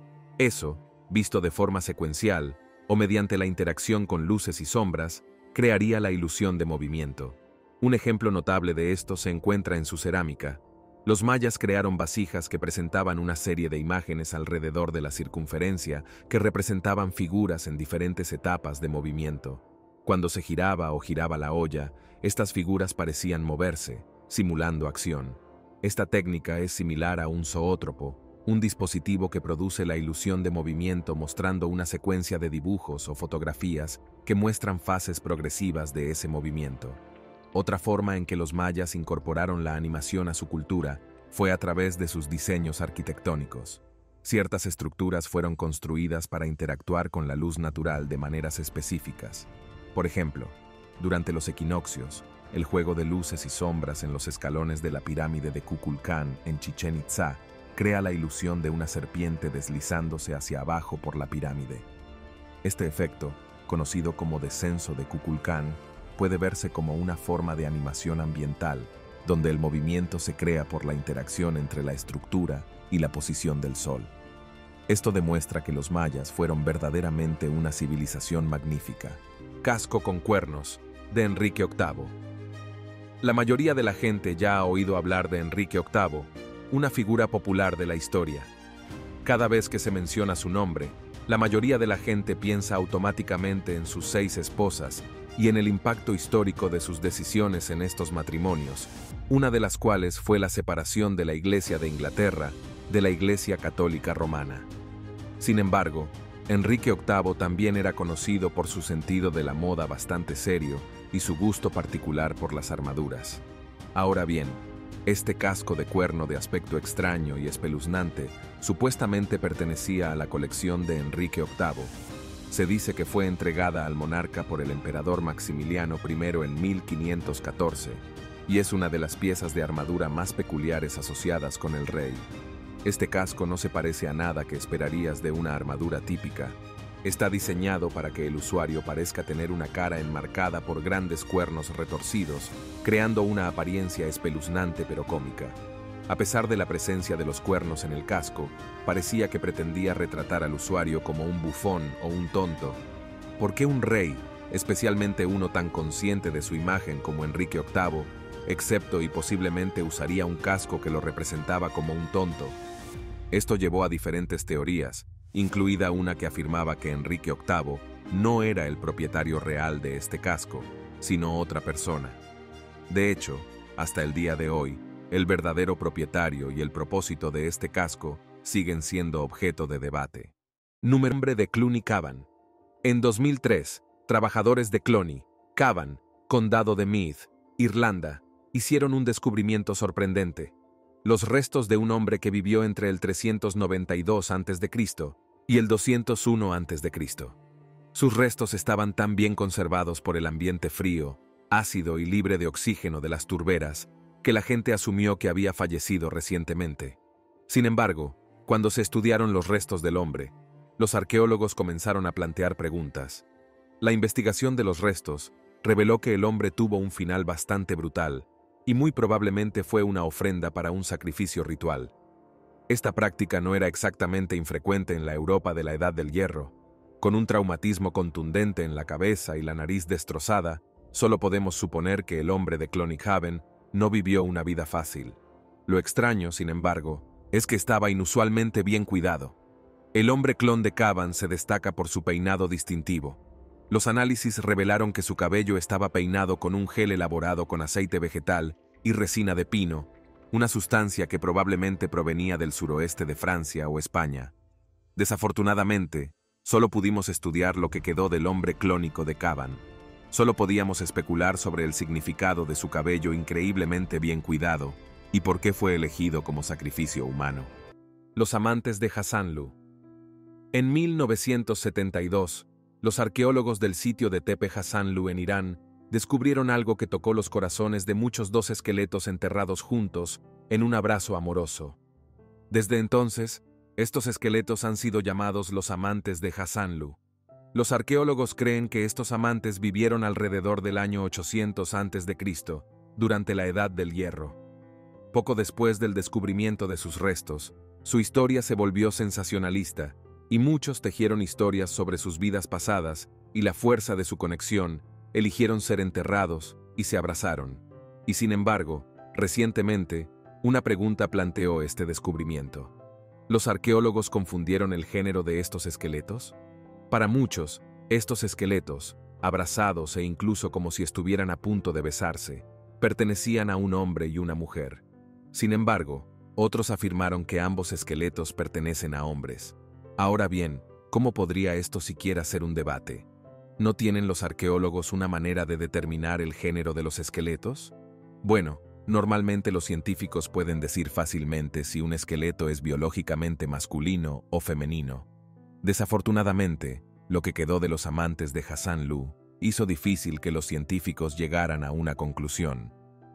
visto de forma secuencial, o mediante la interacción con luces y sombras, crearía la ilusión de movimiento. Un ejemplo notable de esto se encuentra en su cerámica. Los mayas crearon vasijas que presentaban una serie de imágenes alrededor de la circunferencia que representaban figuras en diferentes etapas de movimiento. Cuando se giraba o giraba la olla, estas figuras parecían moverse, simulando acción. Esta técnica es similar a un zoótropo, un dispositivo que produce la ilusión de movimiento mostrando una secuencia de dibujos o fotografías que muestran fases progresivas de ese movimiento. Otra forma en que los mayas incorporaron la animación a su cultura fue a través de sus diseños arquitectónicos. Ciertas estructuras fueron construidas para interactuar con la luz natural de maneras específicas. Por ejemplo, durante los equinoccios, el juego de luces y sombras en los escalones de la pirámide de Kukulcán en Chichén Itzá crea la ilusión de una serpiente deslizándose hacia abajo por la pirámide. Este efecto, conocido como descenso de Kukulcán, puede verse como una forma de animación ambiental, donde el movimiento se crea por la interacción entre la estructura y la posición del sol. Esto demuestra que los mayas fueron verdaderamente una civilización magnífica. Casco con cuernos, de Enrique VIII. La mayoría de la gente ya ha oído hablar de Enrique VIII, una figura popular de la historia. Cada vez que se menciona su nombre, la mayoría de la gente piensa automáticamente en sus 6 esposas y en el impacto histórico de sus decisiones en estos matrimonios, una de las cuales fue la separación de la Iglesia de Inglaterra de la Iglesia Católica Romana. Sin embargo, Enrique VIII también era conocido por su sentido de la moda bastante serio y su gusto particular por las armaduras. Ahora bien, este casco de cuerno de aspecto extraño y espeluznante supuestamente pertenecía a la colección de Enrique VIII. Se dice que fue entregada al monarca por el emperador Maximiliano I en 1514, y es una de las piezas de armadura más peculiares asociadas con el rey. Este casco no se parece a nada que esperarías de una armadura típica. Está diseñado para que el usuario parezca tener una cara enmarcada por grandes cuernos retorcidos, creando una apariencia espeluznante pero cómica. A pesar de la presencia de los cuernos en el casco, parecía que pretendía retratar al usuario como un bufón o un tonto. ¿Por qué un rey, especialmente uno tan consciente de su imagen como Enrique VIII, excepto y posiblemente usaría un casco que lo representaba como un tonto? Esto llevó a diferentes teorías, incluida una que afirmaba que Enrique VIII no era el propietario real de este casco, sino otra persona. De hecho, hasta el día de hoy, el verdadero propietario y el propósito de este casco siguen siendo objeto de debate. Nombre de Cloney Cavan. En 2003, trabajadores de Cloney, Cavan, condado de Meath, Irlanda, hicieron un descubrimiento sorprendente. Los restos de un hombre que vivió entre el 392 a.C. y el 201 a.C. Sus restos estaban tan bien conservados por el ambiente frío, ácido y libre de oxígeno de las turberas, que la gente asumió que había fallecido recientemente. Sin embargo, cuando se estudiaron los restos del hombre, los arqueólogos comenzaron a plantear preguntas. La investigación de los restos reveló que el hombre tuvo un final bastante brutal, y muy probablemente fue una ofrenda para un sacrificio ritual. Esta práctica no era exactamente infrecuente en la Europa de la Edad del Hierro. Con un traumatismo contundente en la cabeza y la nariz destrozada, solo podemos suponer que el hombre de Clonighaven no vivió una vida fácil. Lo extraño, sin embargo, es que estaba inusualmente bien cuidado. El hombre clon de Cavan se destaca por su peinado distintivo. Los análisis revelaron que su cabello estaba peinado con un gel elaborado con aceite vegetal y resina de pino, una sustancia que probablemente provenía del suroeste de Francia o España. Desafortunadamente, solo pudimos estudiar lo que quedó del hombre clónico de Cavan. Solo podíamos especular sobre el significado de su cabello increíblemente bien cuidado y por qué fue elegido como sacrificio humano. Los amantes de Hassanlu. En 1972, los arqueólogos del sitio de Tepe Hassanlu en Irán descubrieron algo que tocó los corazones de muchos dos esqueletos enterrados juntos en un abrazo amoroso. Desde entonces, estos esqueletos han sido llamados los amantes de Hassanlu. Los arqueólogos creen que estos amantes vivieron alrededor del año 800 a.C., durante la Edad del Hierro. Poco después del descubrimiento de sus restos, su historia se volvió sensacionalista, y muchos tejieron historias sobre sus vidas pasadas y la fuerza de su conexión, eligieron ser enterrados y se abrazaron. Y sin embargo, recientemente, una pregunta planteó este descubrimiento. ¿Los arqueólogos confundieron el género de estos esqueletos? Para muchos, estos esqueletos, abrazados e incluso como si estuvieran a punto de besarse, pertenecían a un hombre y una mujer. Sin embargo, otros afirmaron que ambos esqueletos pertenecen a hombres. Ahora bien, ¿cómo podría esto siquiera ser un debate? ¿No tienen los arqueólogos una manera de determinar el género de los esqueletos? Bueno, normalmente los científicos pueden decir fácilmente si un esqueleto es biológicamente masculino o femenino. Desafortunadamente, lo que quedó de los amantes de Hassanlu hizo difícil que los científicos llegaran a una conclusión.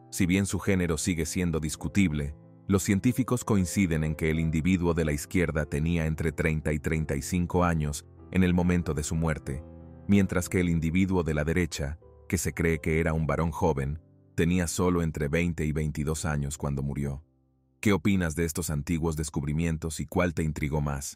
Si bien su género sigue siendo discutible, los científicos coinciden en que el individuo de la izquierda tenía entre 30 y 35 años en el momento de su muerte, mientras que el individuo de la derecha, que se cree que era un varón joven, tenía solo entre 20 y 22 años cuando murió. ¿Qué opinas de estos antiguos descubrimientos y cuál te intrigó más?